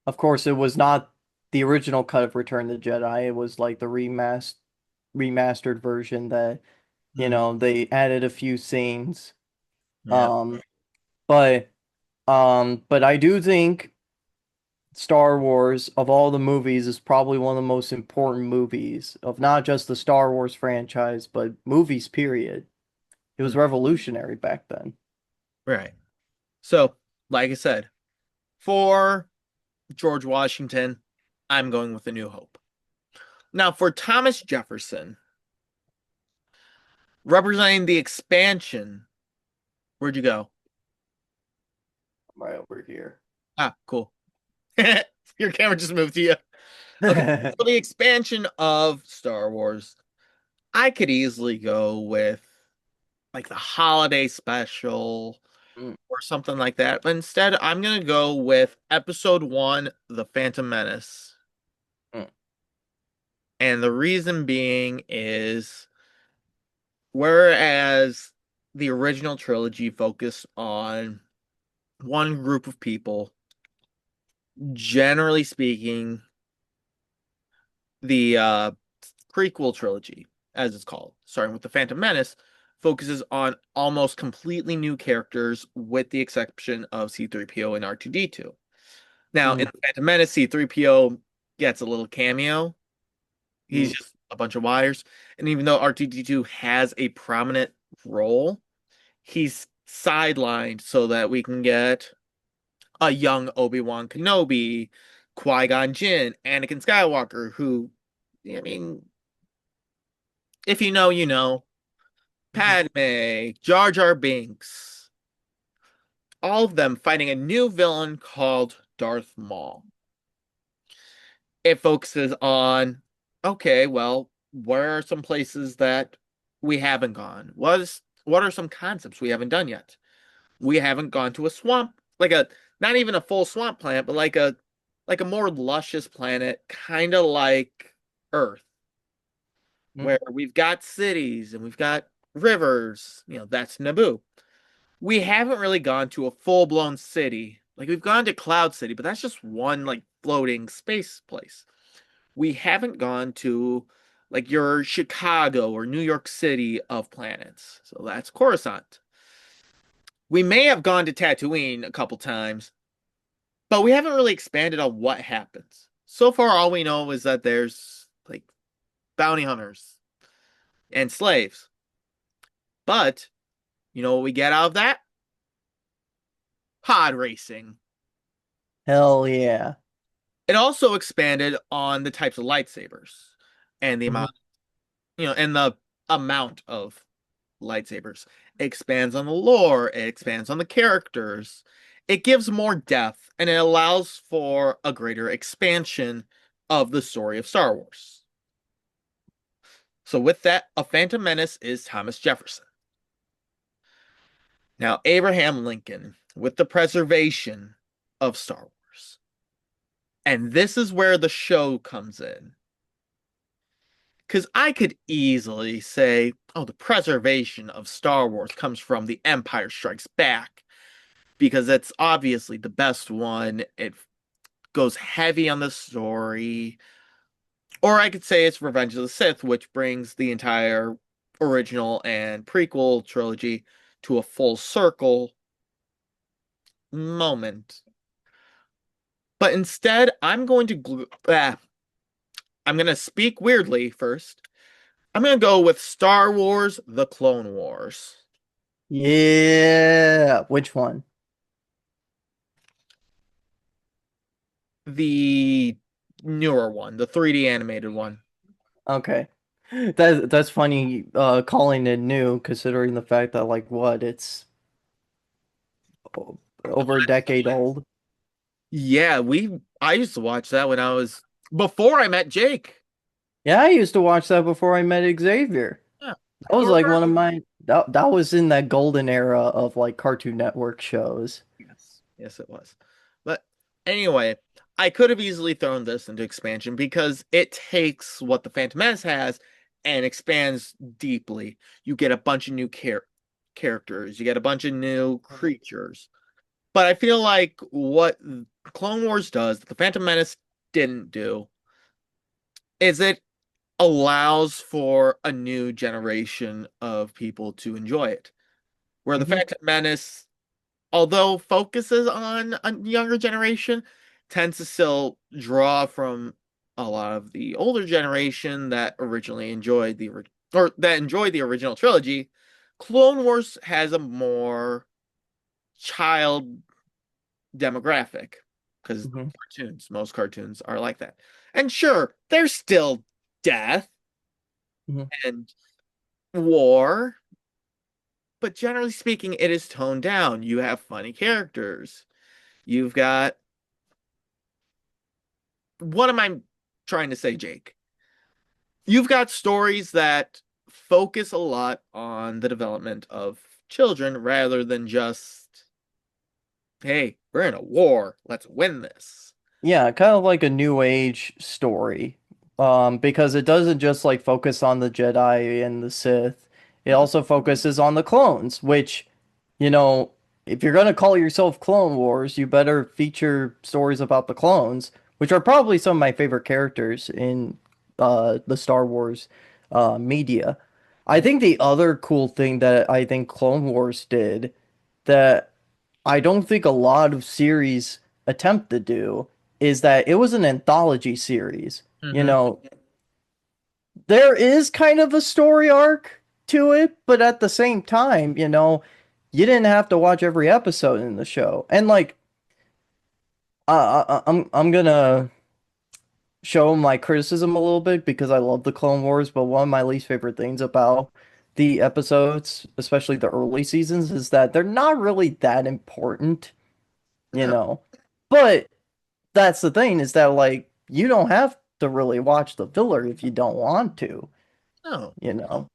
of course, it was not the original cut of Return of the Jedi. It was like the remastered version that, Mm, they added a few scenes. yeah. Um, but but I do think Star Wars of all the movies is probably one of the most important movies of not just the Star Wars franchise, but movies period. It was Mm, revolutionary back then. right. So, like I said, for George Washington, I'm going with A New Hope. Now, for Thomas Jefferson, representing the expansion, where'd you go? Right over here. Ah, cool. Your camera just moved to you. Okay, so the expansion of Star Wars, I could easily go with like the holiday special Mm, or something like that. But instead, I'm gonna go with episode one, The Phantom Menace. mm, And the reason being is whereas the original trilogy focused on one group of people, generally speaking, the prequel trilogy, as it's called, starting with The Phantom Menace, focuses on almost completely new characters with the exception of C3PO and R2D2. Now, in mm, The Phantom Menace, C3PO gets a little cameo. He's mm, just a bunch of wires. And even though R2D2 has a prominent role, he's sidelined so that we can get a young Obi-Wan Kenobi, Qui-Gon Jinn, Anakin Skywalker, who, I mean, if you know, you know. mm. Padme, Jar Jar Binks, all of them fighting a new villain called Darth Maul. It focuses on, okay, well, where are some places that we haven't gone? What are some concepts we haven't done yet? We haven't gone to a swamp, like a not even a full swamp planet, but like a more luscious planet, kind of like Earth, Mm. where we've got cities and we've got rivers. That's Naboo. We haven't really gone to a full-blown city. Like we've gone to Cloud City, but that's just one like floating space place. We haven't gone to like your Chicago or New York City of planets. So that's Coruscant. We may have gone to Tatooine a couple times, but we haven't really expanded on what happens. So far, all we know is that there's like bounty hunters and slaves. But you know what we get out of that? Pod racing. Hell yeah. It also expanded on the types of lightsabers and the Mhm. amount of lightsabers. It expands on the lore, it expands on the characters. It gives more depth and it allows for a greater expansion of the story of Star Wars. So with that, A Phantom Menace is Thomas Jefferson. Now, Abraham Lincoln with the preservation of Star Wars. And this is where the show comes in. Because I could easily say, oh, the preservation of Star Wars comes from The Empire Strikes Back, because that's obviously the best one. It goes heavy on the story. Or I could say it's Revenge of the Sith, which brings the entire original and prequel trilogy to a full circle moment. But instead, I'm going to speak weirdly first. I'm going to go with Star Wars The Clone Wars. Yeah. Which one? The newer one, the 3D animated one. Okay. That's funny calling it new considering the fact that like what it's over a decade old. Yeah, I used to watch that when I was before I met Jake. Yeah, I used to watch that before I met Xavier. Yeah. That was Or like one of my that was in that golden era of like Cartoon Network shows. yes. Yes, it was. Anyway, I could have easily thrown this into expansion because it takes what the Phantom Menace has and expands deeply. You get a bunch of new characters, you get a bunch of new creatures. But I feel like what Clone Wars does that the Phantom Menace didn't do is it allows for a new generation of people to enjoy it. Where the Hmm. Phantom Menace, although focuses on a younger generation, tends to still draw from a lot of the older generation that originally enjoyed or that enjoyed the original trilogy. Clone Wars has a more child demographic because Hmm. most cartoons are like that. And sure, there's still death Hmm. and war, but generally speaking, it is toned down. You have funny characters. You've got what am I trying to say, Jake? You've got stories that focus a lot on the development of children rather than just, hey, we're in a war, let's win this. Yeah, kind of like a new age story. Because it doesn't just like focus on the Jedi and the Sith. It Mhm. also focuses on the clones, which, you know, if you're gonna call yourself Clone Wars, you better feature stories about the clones, which are probably some of my favorite characters in the Star Wars media. I think the other cool thing that I think Clone Wars did that I don't think a lot of series attempt to do is that it was an anthology series. You Mhm. know, there is kind of a story arc to it, but at the same time, you didn't have to watch every episode in the show. And like, I'm gonna show my criticism a little bit because I love the Clone Wars, but one of my least favorite things about the episodes, especially the early seasons, is that they're not really that important, you No, know. But that's the thing is that like you don't have to really watch the filler if you don't want to, no. you know.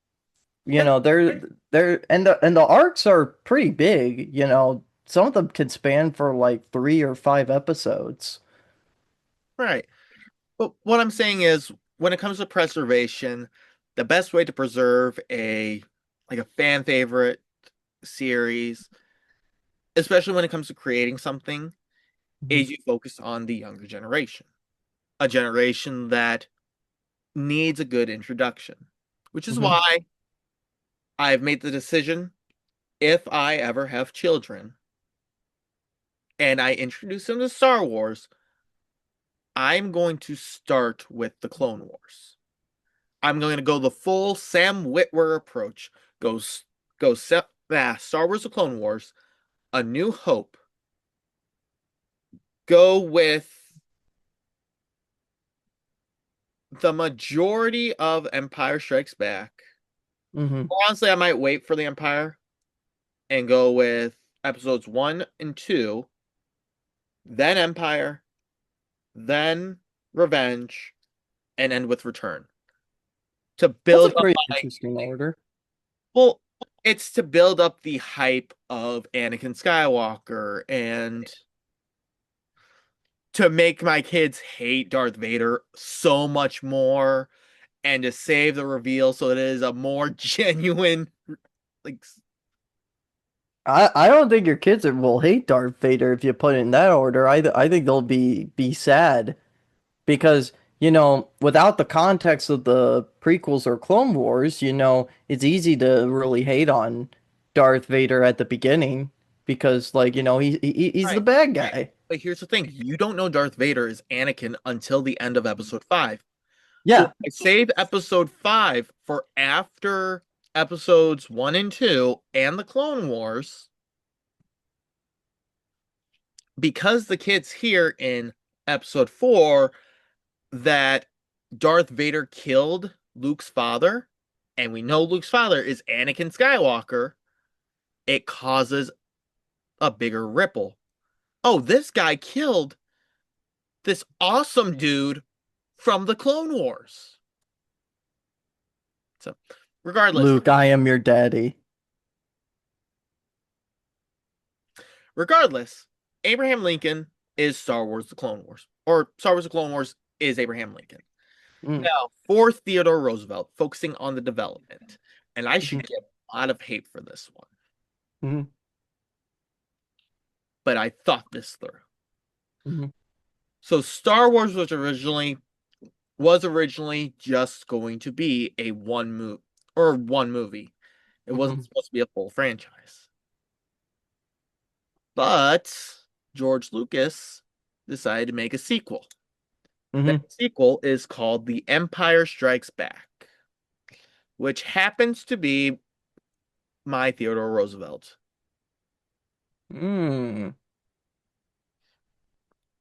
You And know, they're and the arcs are pretty big, you know. Some of them can span for like 3 or 5 episodes. right. But what I'm saying is when it comes to preservation, the best way to preserve a like a fan favorite series, especially when it comes to creating something, Mhm. is you focus on the younger generation. A generation that needs a good introduction, which is Mhm. why I've made the decision if I ever have children and I introduce them to Star Wars, I'm going to start with the Clone Wars. I'm going to go the full Sam Witwer approach. Go, Star Wars: The Clone Wars, A New Hope. Go with the majority of Empire Strikes Back. Mhm. Or honestly, I might wait for the Empire and go with episodes 1 and 2, then Empire, then Revenge, and end with Return. To That's build a up pretty my, interesting order. well, it's to build up the hype of Anakin Skywalker and to make my kids hate Darth Vader so much more and to save the reveal so it is a more genuine like I don't think your kids will hate Darth Vader if you put it in that order. I think they'll be sad because, without the context of the prequels or Clone Wars, it's easy to really hate on Darth Vader at the beginning because, like, he's the right. bad guy. But here's the thing, you don't know Darth Vader is Anakin until the end of episode 5. So Yeah. I save episode 5 for after episodes 1 and 2 and the Clone Wars because the kids hear in episode 4 that Darth Vader killed Luke's father, and we know Luke's father is Anakin Skywalker, it causes a bigger ripple. Oh, this guy killed this awesome dude from the Clone Wars. So, regardless, Luke, I am your daddy. regardless, Abraham Lincoln is Star Wars The Clone Wars, or Star Wars The Clone Wars is Abraham Lincoln. Mm, Now, for Theodore Roosevelt, focusing on the development, and I mhm, should get a lot of hate for this one, mhm, but I thought this through. mhm, So Star Wars was originally just going to be a one movie. It wasn't mhm, supposed to be a full franchise. But George Lucas decided to make a sequel. That mhm, sequel is called The Empire Strikes Back, which happens to be my Theodore Roosevelt. mm,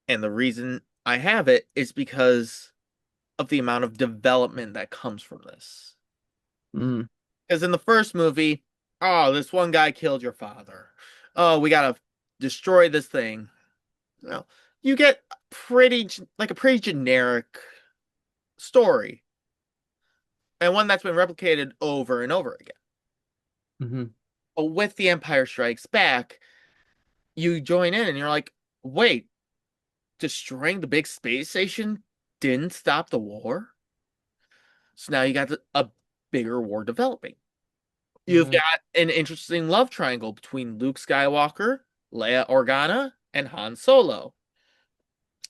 And the reason I have it is because of the amount of development that comes from this. mm, Because in the first movie, oh, this one guy killed your father. Oh, we gotta destroy this thing. Well, you get a pretty generic story, and one that's been replicated over and over again. mhm, But with The Empire Strikes Back, you join in and you're like, wait, destroying the big space station didn't stop the war? So now you got a bigger war developing. You've mhm, got an interesting love triangle between Luke Skywalker, Leia Organa, and Han Solo.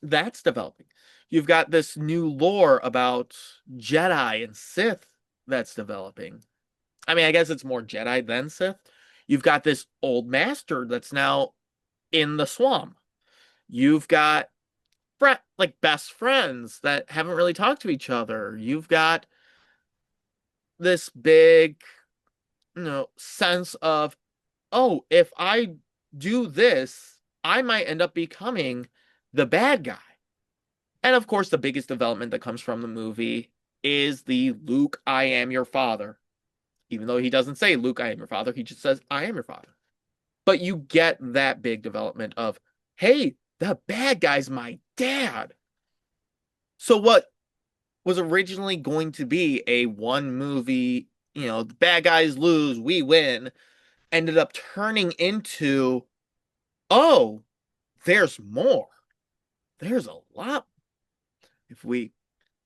That's developing. You've got this new lore about Jedi and Sith that's developing. I mean, I guess it's more Jedi than Sith. You've got this old master that's now in the swamp. You've got like best friends that haven't really talked to each other. You've got this big, sense of, oh, if I do this, I might end up becoming the bad guy. And of course, the biggest development that comes from the movie is the Luke, I am your father. Even though he doesn't say Luke, I am your father, he just says, I am your father. But you get that big development of, hey, the bad guy's my dad. So what was originally going to be a one movie, the bad guys lose, we win, ended up turning into, oh, there's more. There's a lot. If we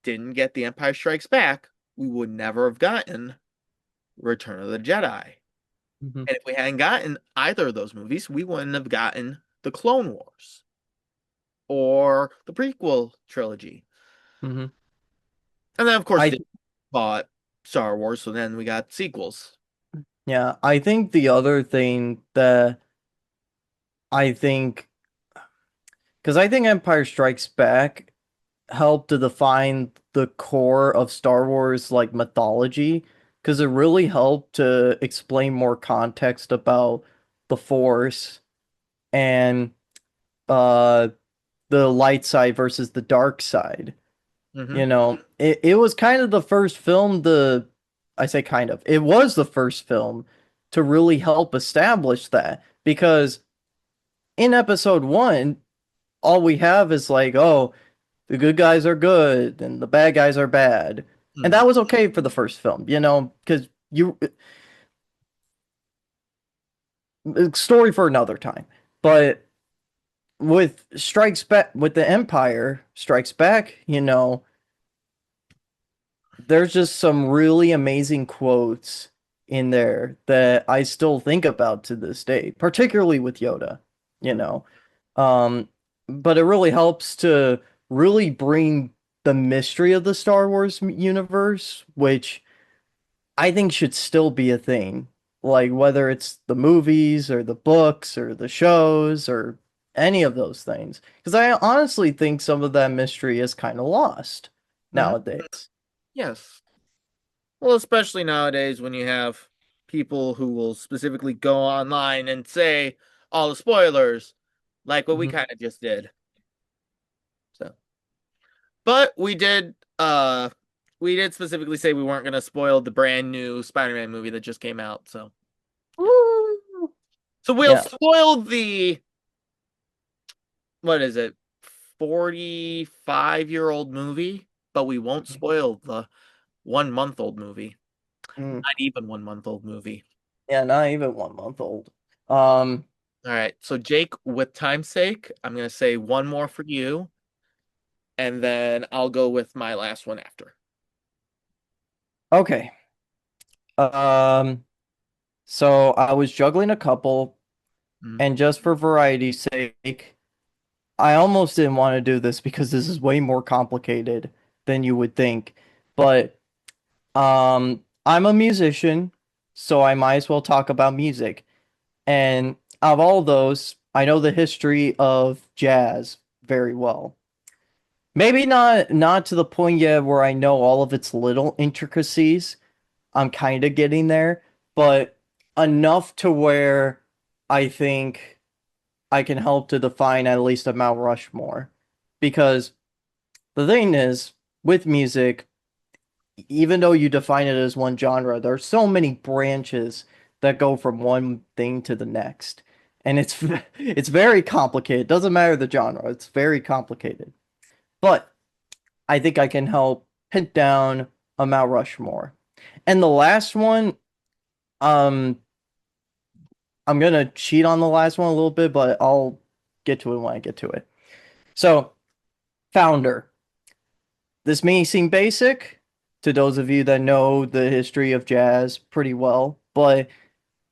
didn't get The Empire Strikes Back, we would never have gotten Return of the Jedi. mhm, And if we hadn't gotten either of those movies, we wouldn't have gotten the Clone Wars or the prequel trilogy. mhm. And then, of course, I they bought Star Wars, so then we got sequels. Yeah, I think the other thing that I think because I think Empire Strikes Back helped to define the core of Star Wars like mythology because it really helped to explain more context about the Force and uh the light side versus the dark side. Hmm. It was kind of the first film to I say kind of. It was the first film to really help establish that because in episode 1 all we have is like, oh, the good guys are good and the bad guys are bad. And Hmm. that was okay for the first film, because you story for another time. But with the Empire Strikes Back, there's just some really amazing quotes in there that I still think about to this day, particularly with Yoda, you know. Um, but it really helps to really bring the mystery of the Star Wars universe, which I think should still be a thing. Like whether it's the movies or the books or the shows or any of those things. Because I honestly think some of that mystery is kind of lost Hmm. nowadays. Yes. Well, especially nowadays when you have people who will specifically go online and say all the spoilers, like what we Mhm. kind of just did. So, but we did specifically say we weren't going to spoil the brand new Spider-Man movie that just came out. Woo! So we'll Yeah. spoil the, what is it, 45-year-old movie, but we won't spoil the 1 month old movie. Mm. Not even 1 month old movie. Yeah, not even 1 month old. Um, All right. So Jake, with time's sake, I'm gonna say one more for you, and then I'll go with my last one after. Okay. Um, so I was juggling a couple, Mhm. and just for variety's sake, I almost didn't want to do this because this is way more complicated than you would think. But I'm a musician, so I might as well talk about music. And of all those, I know the history of jazz very well. Maybe not to the point yet where I know all of its little intricacies. I'm kind of getting there, but enough to where I think I can help to define at least a Mount Rushmore. Because the thing is, with music, even though you define it as one genre, there are so many branches that go from one thing to the next. And it's very complicated. It doesn't matter the genre, it's very complicated. But I think I can help pin down a Mount Rushmore. And the last one, um, I'm gonna cheat on the last one a little bit, but I'll get to it when I get to it. So, founder. This may seem basic to those of you that know the history of jazz pretty well, but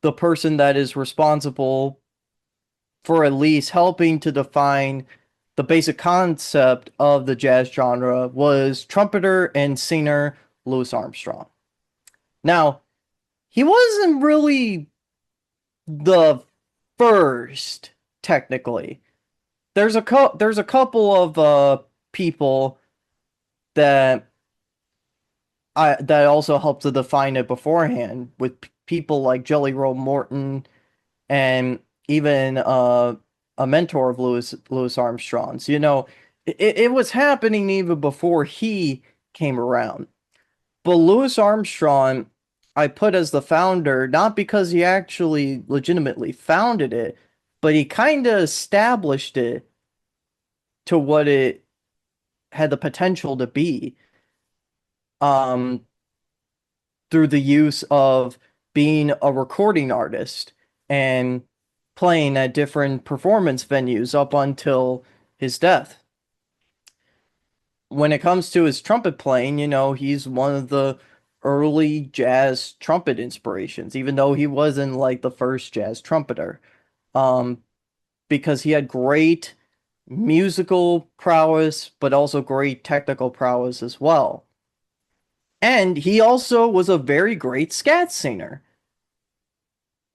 the person that is responsible for at least helping to define the basic concept of the jazz genre was trumpeter and singer Louis Armstrong. Now, he wasn't really the first, technically. There's a couple of people that that also helped to define it beforehand with people like Jelly Roll Morton and even a mentor of Louis Armstrong's. It was happening even before he came around. But Louis Armstrong, I put as the founder, not because he actually legitimately founded it, but he kind of established it to what it had the potential to be. Um, through the use of being a recording artist and playing at different performance venues up until his death. When it comes to his trumpet playing, he's one of the early jazz trumpet inspirations, even though he wasn't like the first jazz trumpeter. Um, because he had great musical prowess, but also great technical prowess as well. And he also was a very great scat singer.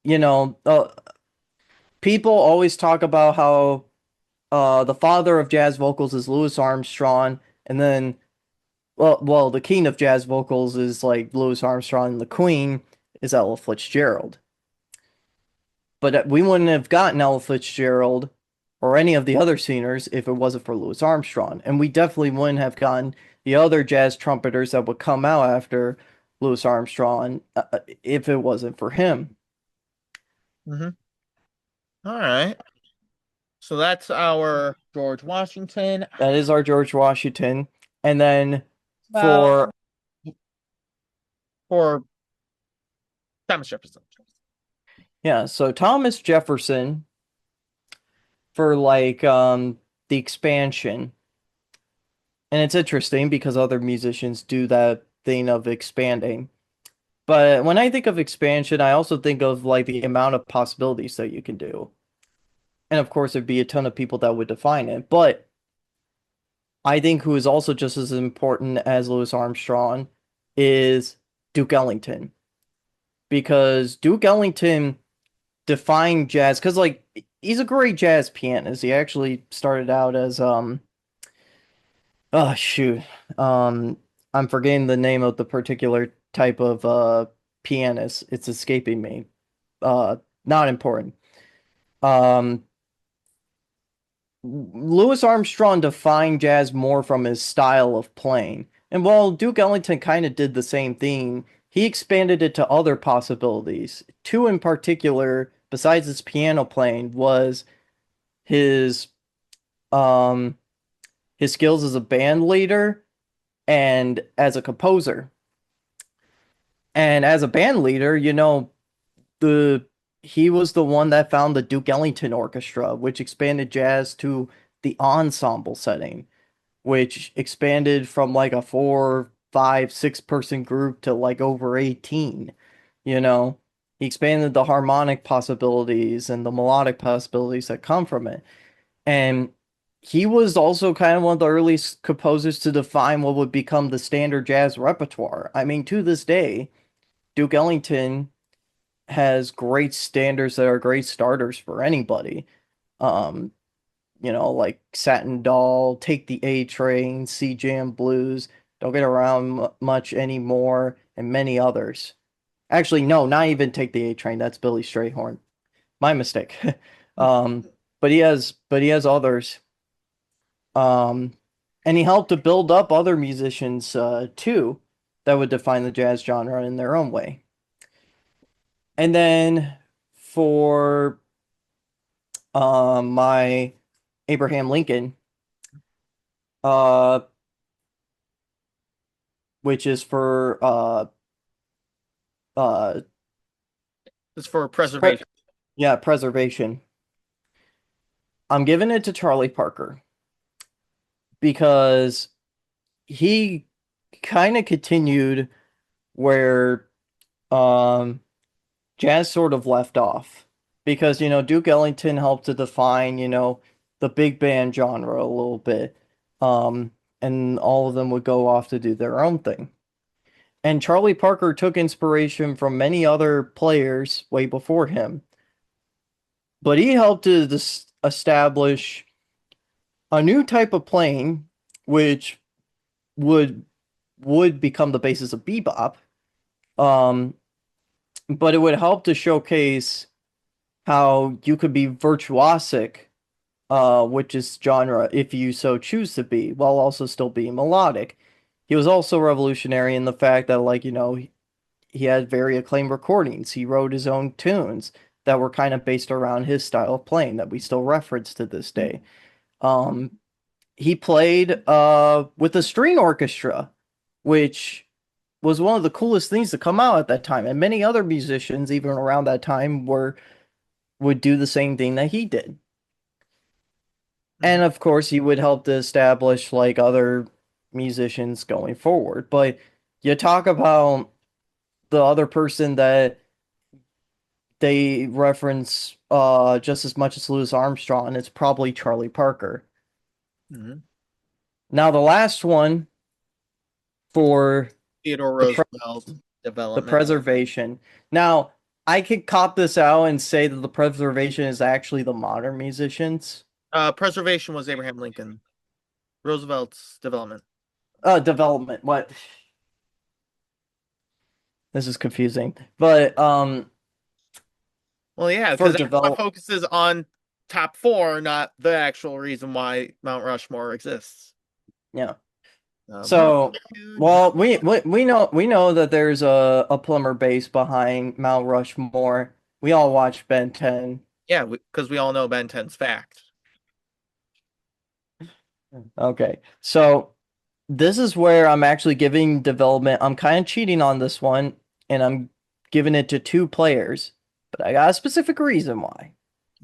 You know, people always talk about how the father of jazz vocals is Louis Armstrong, and then the king of jazz vocals is like Louis Armstrong, and the queen is Ella Fitzgerald. But we wouldn't have gotten Ella Fitzgerald or any of the other singers if it wasn't for Louis Armstrong, and we definitely wouldn't have gotten the other jazz trumpeters that would come out after Louis Armstrong if it wasn't for him. Hmm. All right. So that's our George Washington. That is our George Washington. And then About for for Thomas Jefferson. yeah, so Thomas Jefferson for like the expansion. And it's interesting because other musicians do that thing of expanding. But when I think of expansion, I also think of like the amount of possibilities that you can do. And of course, there'd be a ton of people that would define it. But I think who is also just as important as Louis Armstrong is Duke Ellington. Because Duke Ellington define jazz because like he's a great jazz pianist. He actually started out as oh shoot. Um I'm forgetting the name of the particular type of pianist. It's escaping me. Not important. Um Louis Armstrong defined jazz more from his style of playing. And while Duke Ellington kind of did the same thing, he expanded it to other possibilities. Two in particular, besides his piano playing, was his um his skills as a band leader and as a composer. And as a band leader, the he was the one that found the Duke Ellington Orchestra, which expanded jazz to the ensemble setting, which expanded from like a four, five, six-person group to like over 18, you know. He expanded the harmonic possibilities and the melodic possibilities that come from it. And he was also kind of one of the earliest composers to define what would become the standard jazz repertoire. I mean, to this day, Duke Ellington has great standards that are great starters for anybody. Um, like Satin Doll, Take the A Train, C Jam Blues, Don't Get Around Much Anymore, and many others. Actually, no, not even Take the A Train. That's Billy Strayhorn. My mistake. um, but he has others. Um, and he helped to build up other musicians too that would define the jazz genre in their own way. And then for my Abraham Lincoln, uh, which is for uh, It's for pre- preservation. yeah, preservation. I'm giving it to Charlie Parker because he kind of continued where um jazz sort of left off because Duke Ellington helped to define the big band genre a little bit, um and all of them would go off to do their own thing. And Charlie Parker took inspiration from many other players way before him, but he helped to establish a new type of playing, which would become the basis of bebop. Um, but it would help to showcase how you could be virtuosic, which is genre if you so choose to be, while also still being melodic. He was also revolutionary in the fact that, like, he had very acclaimed recordings. He wrote his own tunes that were kind of based around his style of playing that we still reference to this day. Um, he played with a string orchestra, which was one of the coolest things to come out at that time. And many other musicians, even around that time, would do the same thing that he did. Mhm. And of course, he would help to establish like other musicians going forward. But you talk about the other person that they reference just as much as Louis Armstrong, it's probably Charlie Parker. Mhm. Now, the last one for Theodore the pre Roosevelt the development. preservation. Now, I could cop this out and say that the preservation is actually the modern musicians. Preservation was Abraham Lincoln. Roosevelt's development. Development. What? This is confusing. But Well, yeah, for because everyone develop, focuses on top four, not the actual reason why Mount Rushmore exists. yeah. Mount So, Rushmore. well, we know that there's a plumber base behind Mount Rushmore. We all watched Ben 10. Yeah, because we all know Ben 10's fact. Okay. So, this is where I'm actually giving development. I'm kind of cheating on this one, and I'm giving it to two players, but I got a specific reason why.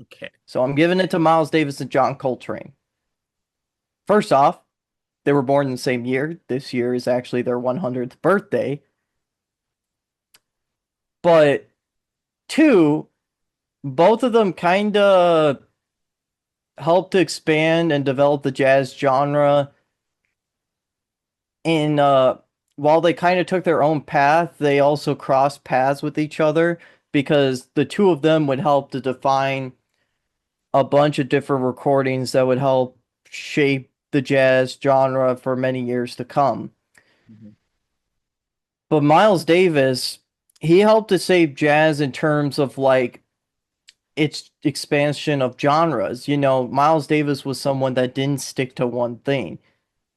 Okay. So, I'm giving it to Miles Davis and John Coltrane. First off, they were born in the same year. This year is actually their 100th birthday. But two, both of them kind of helped to expand and develop the jazz genre. And while they kind of took their own path, they also crossed paths with each other because the two of them would help to define a bunch of different recordings that would help shape the jazz genre for many years to come. Mhm. But Miles Davis, he helped to save jazz in terms of like its expansion of genres. Miles Davis was someone that didn't stick to one thing.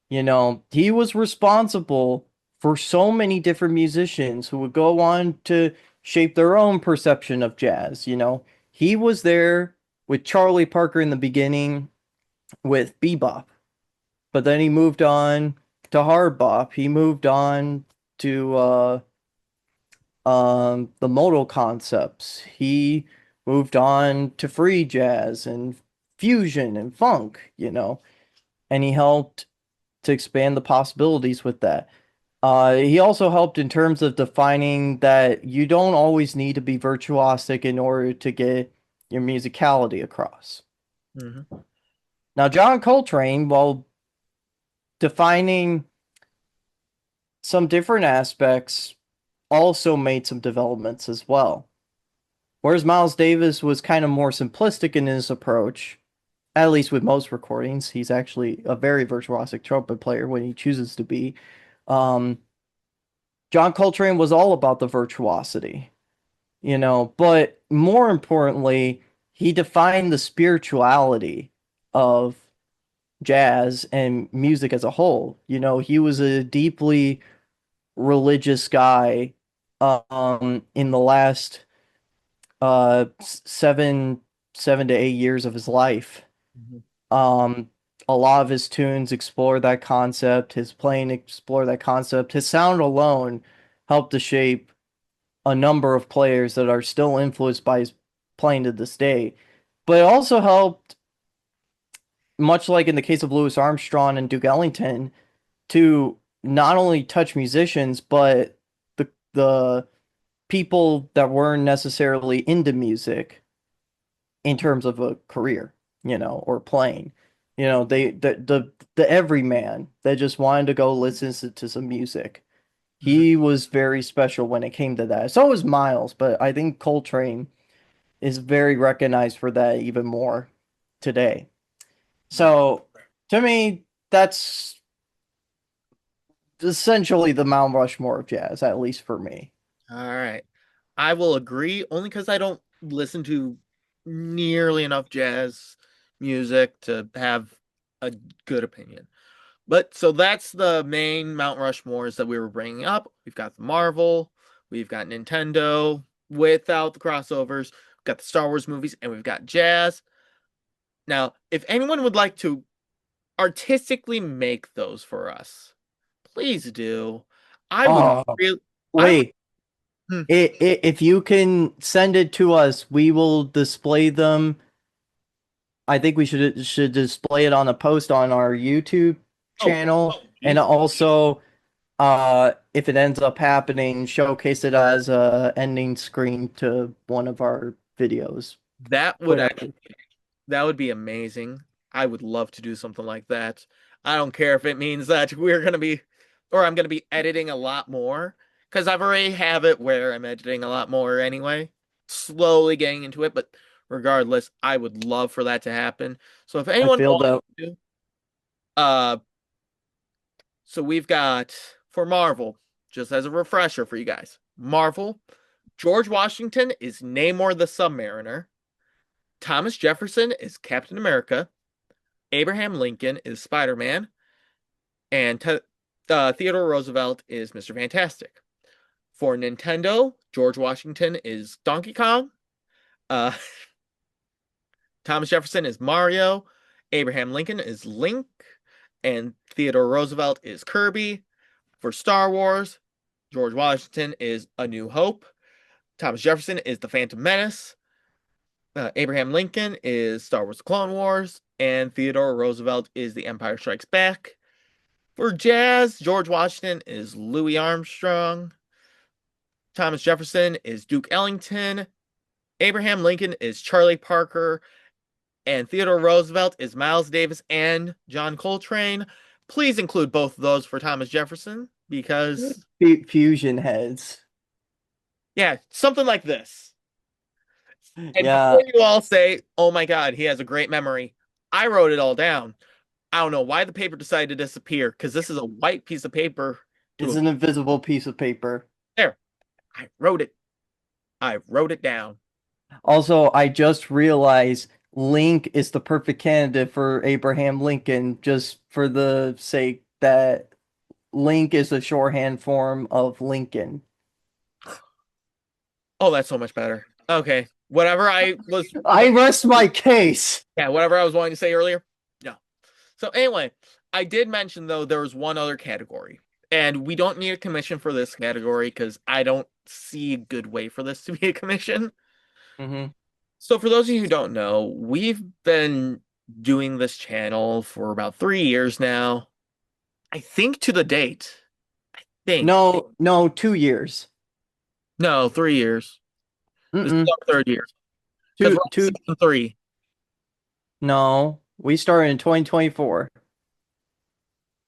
He was responsible for so many different musicians who would go on to shape their own perception of jazz. He was there with Charlie Parker in the beginning with bebop, but then he moved on to hard bop. He moved on to the modal concepts. He moved on to free jazz and fusion and funk, and he helped to expand the possibilities with that. He also helped in terms of defining that you don't always need to be virtuosic in order to get your musicality across. Hmm. Now, John Coltrane, while defining some different aspects, also made some developments as well. Whereas Miles Davis was kind of more simplistic in his approach, at least with most recordings, he's actually a very virtuosic trumpet player when he chooses to be. Um, John Coltrane was all about the virtuosity, but more importantly, he defined the spirituality of jazz and music as a whole. He was a deeply religious guy in the last 7 to 8 years of his life. Hmm. Um, a lot of his tunes explore that concept, his playing explore that concept. His sound alone helped to shape a number of players that are still influenced by his playing to this day. But it also helped, much like in the case of Louis Armstrong and Duke Ellington, to not only touch musicians, but the people that weren't necessarily into music in terms of a career, or playing. The everyman that just wanted to go listen to some music. Hmm. He was very special when it came to that. So was Miles, but I think Coltrane is very recognized for that even more today. Right. So to me, that's essentially the Mount Rushmore of jazz, at least for me. All right. I will agree only because I don't listen to nearly enough jazz music to have a good opinion. But so that's the main Mount Rushmores that we were bringing up. We've got the Marvel, we've got Nintendo without the crossovers, we've got the Star Wars movies, and we've got jazz. Now, if anyone would like to artistically make those for us, please do. I would Oh, really, I would. wait. Hmm. If you can send it to us, we will display them. I think we should display it on a post on our YouTube Oh, channel, and geez. also, if it ends up happening, showcase it as a ending screen to one of our videos. That would Whatever. actually That would be amazing. I would love to do something like that. I don't care if it means that I'm gonna be editing a lot more, because I've already have it where I'm editing a lot more anyway. Slowly getting into it, but regardless, I would love for that to happen. So if I anyone feel wants that to, uh, so we've got for Marvel, just as a refresher for you guys. Marvel, George Washington is Namor the Submariner. Thomas Jefferson is Captain America. Abraham Lincoln is Spider-Man, and Theodore Roosevelt is Mr. Fantastic. For Nintendo, George Washington is Donkey Kong. Uh, Thomas Jefferson is Mario. Abraham Lincoln is Link, and Theodore Roosevelt is Kirby. For Star Wars, George Washington is A New Hope. Thomas Jefferson is The Phantom Menace. Abraham Lincoln is Star Wars: The Clone Wars, and Theodore Roosevelt is The Empire Strikes Back. For jazz, George Washington is Louis Armstrong. Thomas Jefferson is Duke Ellington. Abraham Lincoln is Charlie Parker. And Theodore Roosevelt is Miles Davis and John Coltrane. Please include both of those for Thomas Jefferson because, fusion heads. yeah, something like this. And Yeah, before you all say, oh my God, he has a great memory, I wrote it all down. I don't know why the paper decided to disappear because this is a white piece of paper to it's a an invisible piece of paper. there. I wrote it. I wrote it down. Also, I just realized Link is the perfect candidate for Abraham Lincoln, just for the sake that Link is a shorthand form of Lincoln. Oh, that's so much better. Okay. I rest my case. Whatever I was wanting to say earlier. No. So anyway, I did mention though there was one other category. And we don't need a commission for this category because I don't see a good way for this to be a commission. Hmm. So for those of you who don't know, we've been doing this channel for about 3 years now. I think to the date. I think. No, no, 2 years. No, 3 years. This is Mm-mm. our third year. Because Two, we're on two. season three. No, we started in 2024.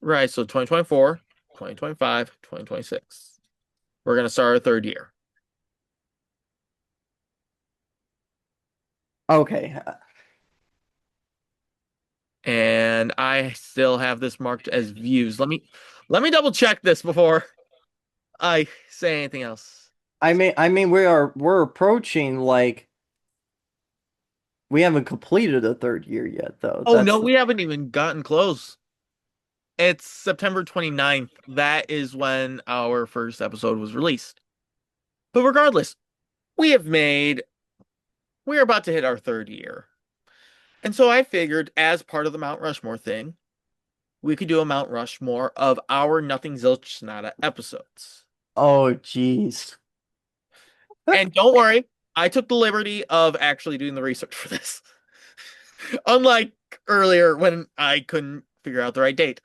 Right, so 2024, 2025, 2026. We're gonna start our third year. Okay. And I still have this marked as views. Let me double check this before I say anything else. I mean, we're approaching like we haven't completed a third year yet, though. Oh That's no, the we haven't even gotten close. It's September 29th. That is when our first episode was released. But regardless, we have made, we're about to hit our third year. And so I figured, as part of the Mount Rushmore thing, we could do a Mount Rushmore of our Nothing Zilch Sonata episodes. Oh, jeez. And don't worry, I took the liberty of actually doing the research for this. Unlike earlier when I couldn't figure out the right date.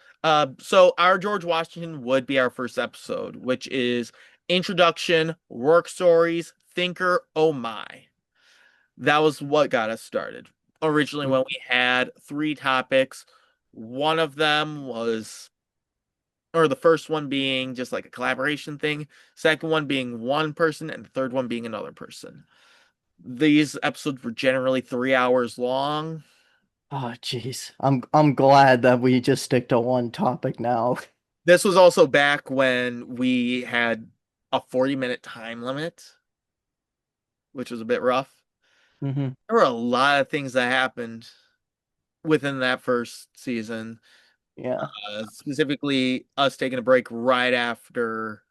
So our George Washington would be our first episode, which is Introduction, Work Stories, Thinker, Oh My. That was what got us started. Originally, when we had three topics, one of them was, or the first one being just like a collaboration thing, second one being one person, and the third one being another person. These episodes were generally 3 hours long. Oh, jeez. I'm glad that we just stick to one topic now. This was also back when we had a 40-minute time limit, which was a bit rough. Hmm. There were a lot of things that happened within that first season, Yeah. specifically us taking a break right after,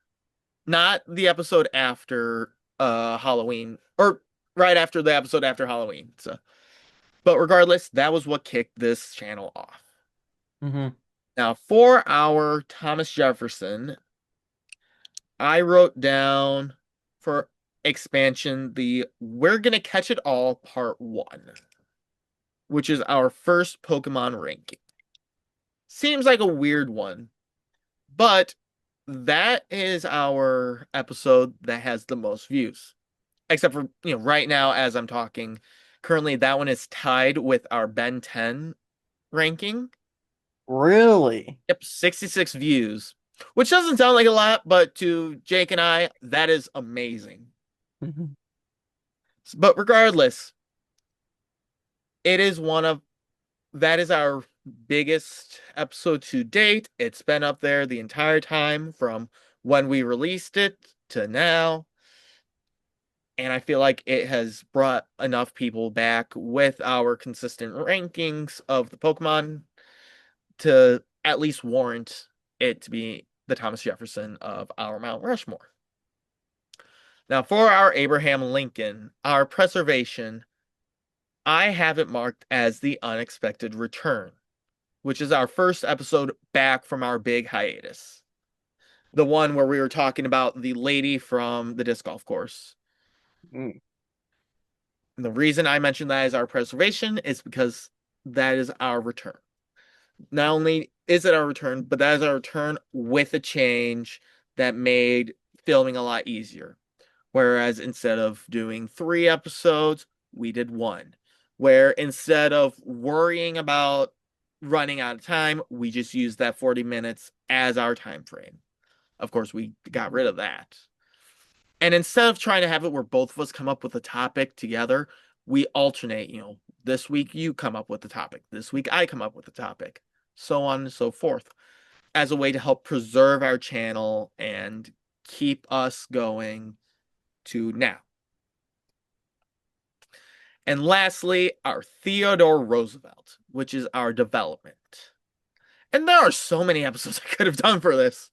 not the episode after Halloween, or right after the episode after Halloween. So, but regardless, that was what kicked this channel off. Hmm. Now, for our Thomas Jefferson, I wrote down for expansion the We're Gonna Catch It All Part 1, which is our first Pokemon ranking. Seems like a weird one, but that is our episode that has the most views. Except for, right now as I'm talking, currently that one is tied with our Ben 10 ranking. Really? Yep, 66 views, which doesn't sound like a lot, but to Jake and I, that is amazing. Hmm. But regardless, it is one of that is our biggest episode to date. It's been up there the entire time from when we released it to now. And I feel like it has brought enough people back with our consistent rankings of the Pokemon to at least warrant it to be the Thomas Jefferson of our Mount Rushmore. Now, for our Abraham Lincoln, our preservation, I have it marked as the unexpected return, which is our first episode back from our big hiatus. The one where we were talking about the lady from the disc golf course. Mm. And the reason I mentioned that as our preservation is because that is our return. Not only is it our return, but that is our return with a change that made filming a lot easier. Whereas instead of doing 3 episodes, we did one. Where instead of worrying about running out of time, we just used that 40 minutes as our time frame. Of course, we got rid of that. And instead of trying to have it where both of us come up with a topic together, we alternate, this week you come up with the topic, this week I come up with the topic, so on and so forth, as a way to help preserve our channel and keep us going to now. And lastly, our Theodore Roosevelt, which is our development. And there are so many episodes I could have done for this,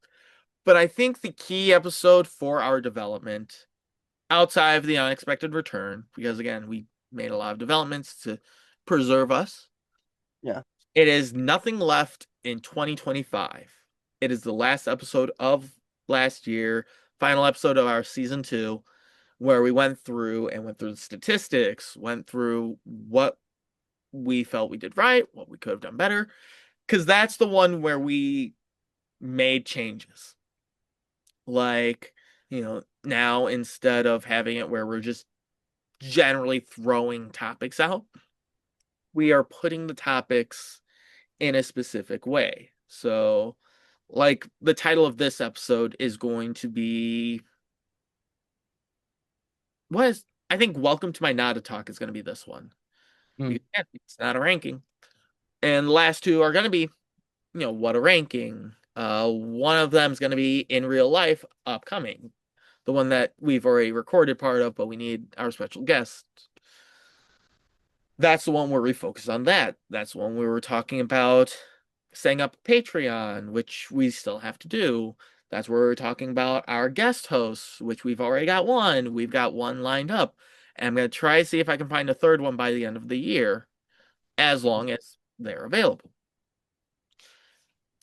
but I think the key episode for our development, outside of the unexpected return, because again, we made a lot of developments to preserve us, Yeah. it is Nothing Left in 2025. It is the last episode of last year, final episode of our season 2, where we went through the statistics, went through what we felt we did right, what we could have done better, because that's the one where we made changes. Like, now instead of having it where we're just generally throwing topics out, we are putting the topics in a specific way. So, like, the title of this episode is going to be what is I think Welcome to My NadaTalk is going to be this one. Mm. Because yeah, it's not a ranking. And the last two are going to be, what a ranking. One of them is going to be in real life upcoming. The one that we've already recorded part of, but we need our special guest. That's the one where we focus on that. That's the one we were talking about setting up Patreon, which we still have to do. That's where we're talking about our guest hosts, which we've already got one. We've got one lined up. And I'm going to try to see if I can find a third one by the end of the year, as long as they're available.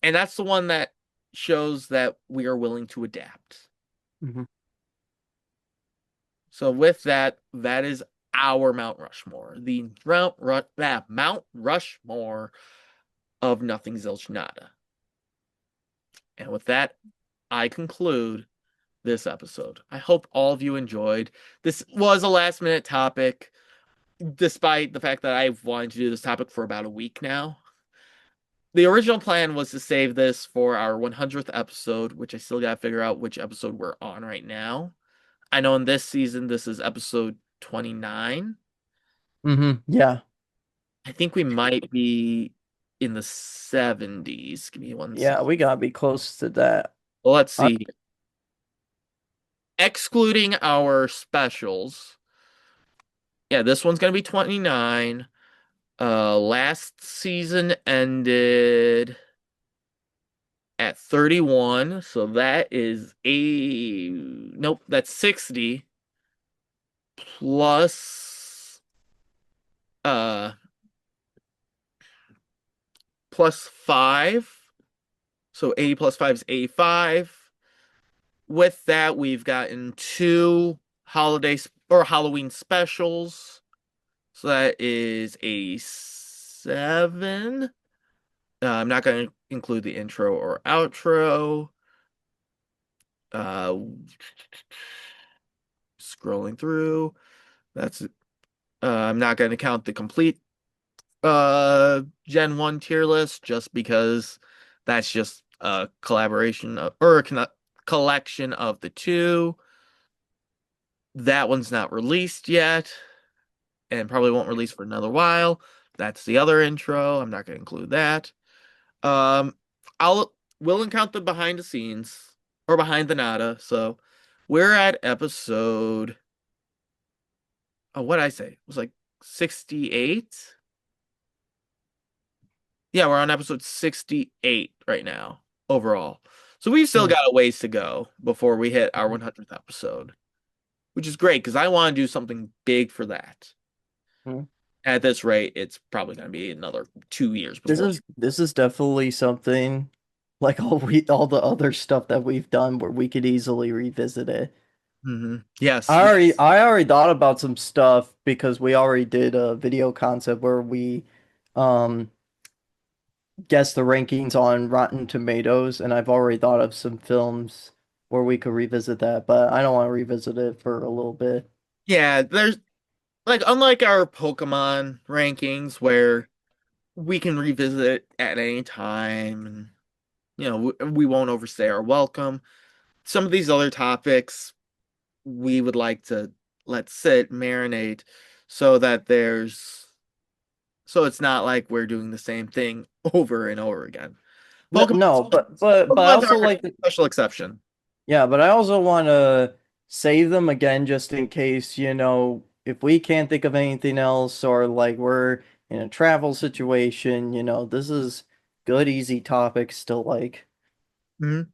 And that's the one that shows that we are willing to adapt. Mhm. So with that, that is our Mount Rushmore, the Mount Rushmore of Nothing Zilch Nada. And with that, I conclude this episode. I hope all of you enjoyed. This was a last minute topic, despite the fact that I've wanted to do this topic for about a week now. The original plan was to save this for our 100th episode, which I still got to figure out which episode we're on right now. I know in this season, this is episode 29. Yeah. I think we might be in the 70s. Give me one Yeah, second. we gotta be close to that. Well, let's I, see. Excluding our specials. Yeah, this one's gonna be 29. Last season ended at 31, so that is a nope, that's 60 plus uh plus 5. So 80 plus 5 is 85. With that, we've gotten two or Halloween specials. So that is a 7. I'm not going to include the intro or outro. Uh, Scrolling through. That's I'm not going to count the complete Gen 1 tier list just because that's just a collaboration or a collection of the two. That one's not released yet and probably won't release for another while. That's the other intro. I'm not going to include that. Um, I'll We'll count the behind the scenes or behind the nada. So we're at episode. Oh, what did I say? It was like 68. Yeah, we're on episode 68 right now overall. So we've still mm, got a ways to go before we hit our 100th episode, which is great because I want to do something big for that. mm. At this rate, it's probably going to be another 2 years This before. is definitely something like all the other stuff that we've done where we could easily revisit it. Yes. I already thought about some stuff because we already did a video concept where we um guessed the rankings on Rotten Tomatoes, and I've already thought of some films where we could revisit that, but I don't want to revisit it for a little bit. Yeah, there's like unlike our Pokemon rankings where we can revisit it at any time and we won't overstay our welcome. Some of these other topics we would like to let sit, marinate so that so it's not like we're doing the same thing over and over again. No, Pokemon no, but I Pokemon's also our like special exception. yeah, but I also want to save them again just in case, if we can't think of anything else or like we're in a travel situation, this is good, easy topics to like Mhm.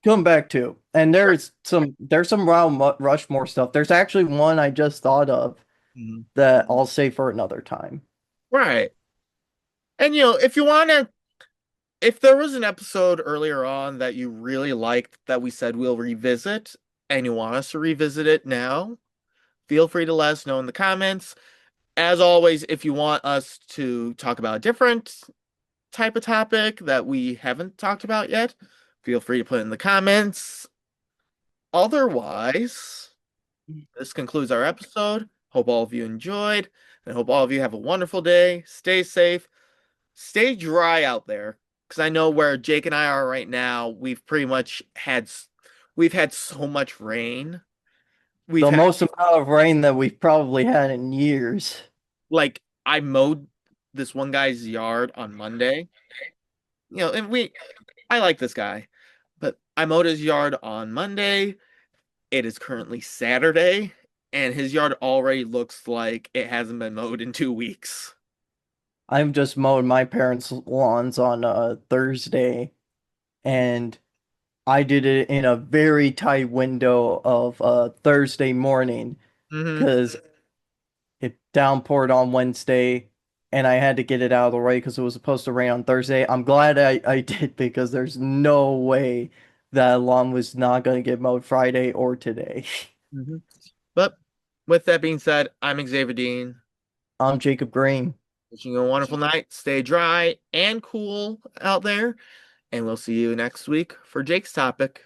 come back to. And there's some Rushmore stuff. There's actually one I just thought of Mhm. that I'll save for another time. Right. And if there was an episode earlier on that you really liked that we said we'll revisit and you want us to revisit it now, feel free to let us know in the comments. As always, if you want us to talk about a different type of topic that we haven't talked about yet, feel free to put it in the comments. Otherwise, this concludes our episode. Hope all of you enjoyed, and hope all of you have a wonderful day. Stay safe, stay dry out there, because I know where Jake and I are right now, we've had so much rain. We've The had most amount of rain that we've probably had in years. like I mowed this one guy's yard on Monday. And I like this guy, but I mowed his yard on Monday. It is currently Saturday, and his yard already looks like it hasn't been mowed in 2 weeks. I'm just mowing my parents' lawns on Thursday, and I did it in a very tight window of Thursday morning Hmm. because it downpoured on Wednesday, and I had to get it out of the way because it was supposed to rain on Thursday. I'm glad I did because there's no way that lawn was not going to get mowed Friday or today. Hmm. But with that being said, I'm Xavier Dean. I'm Jacob Green. Wishing you a wonderful night. Stay dry and cool out there, and we'll see you next week for Jake's topic.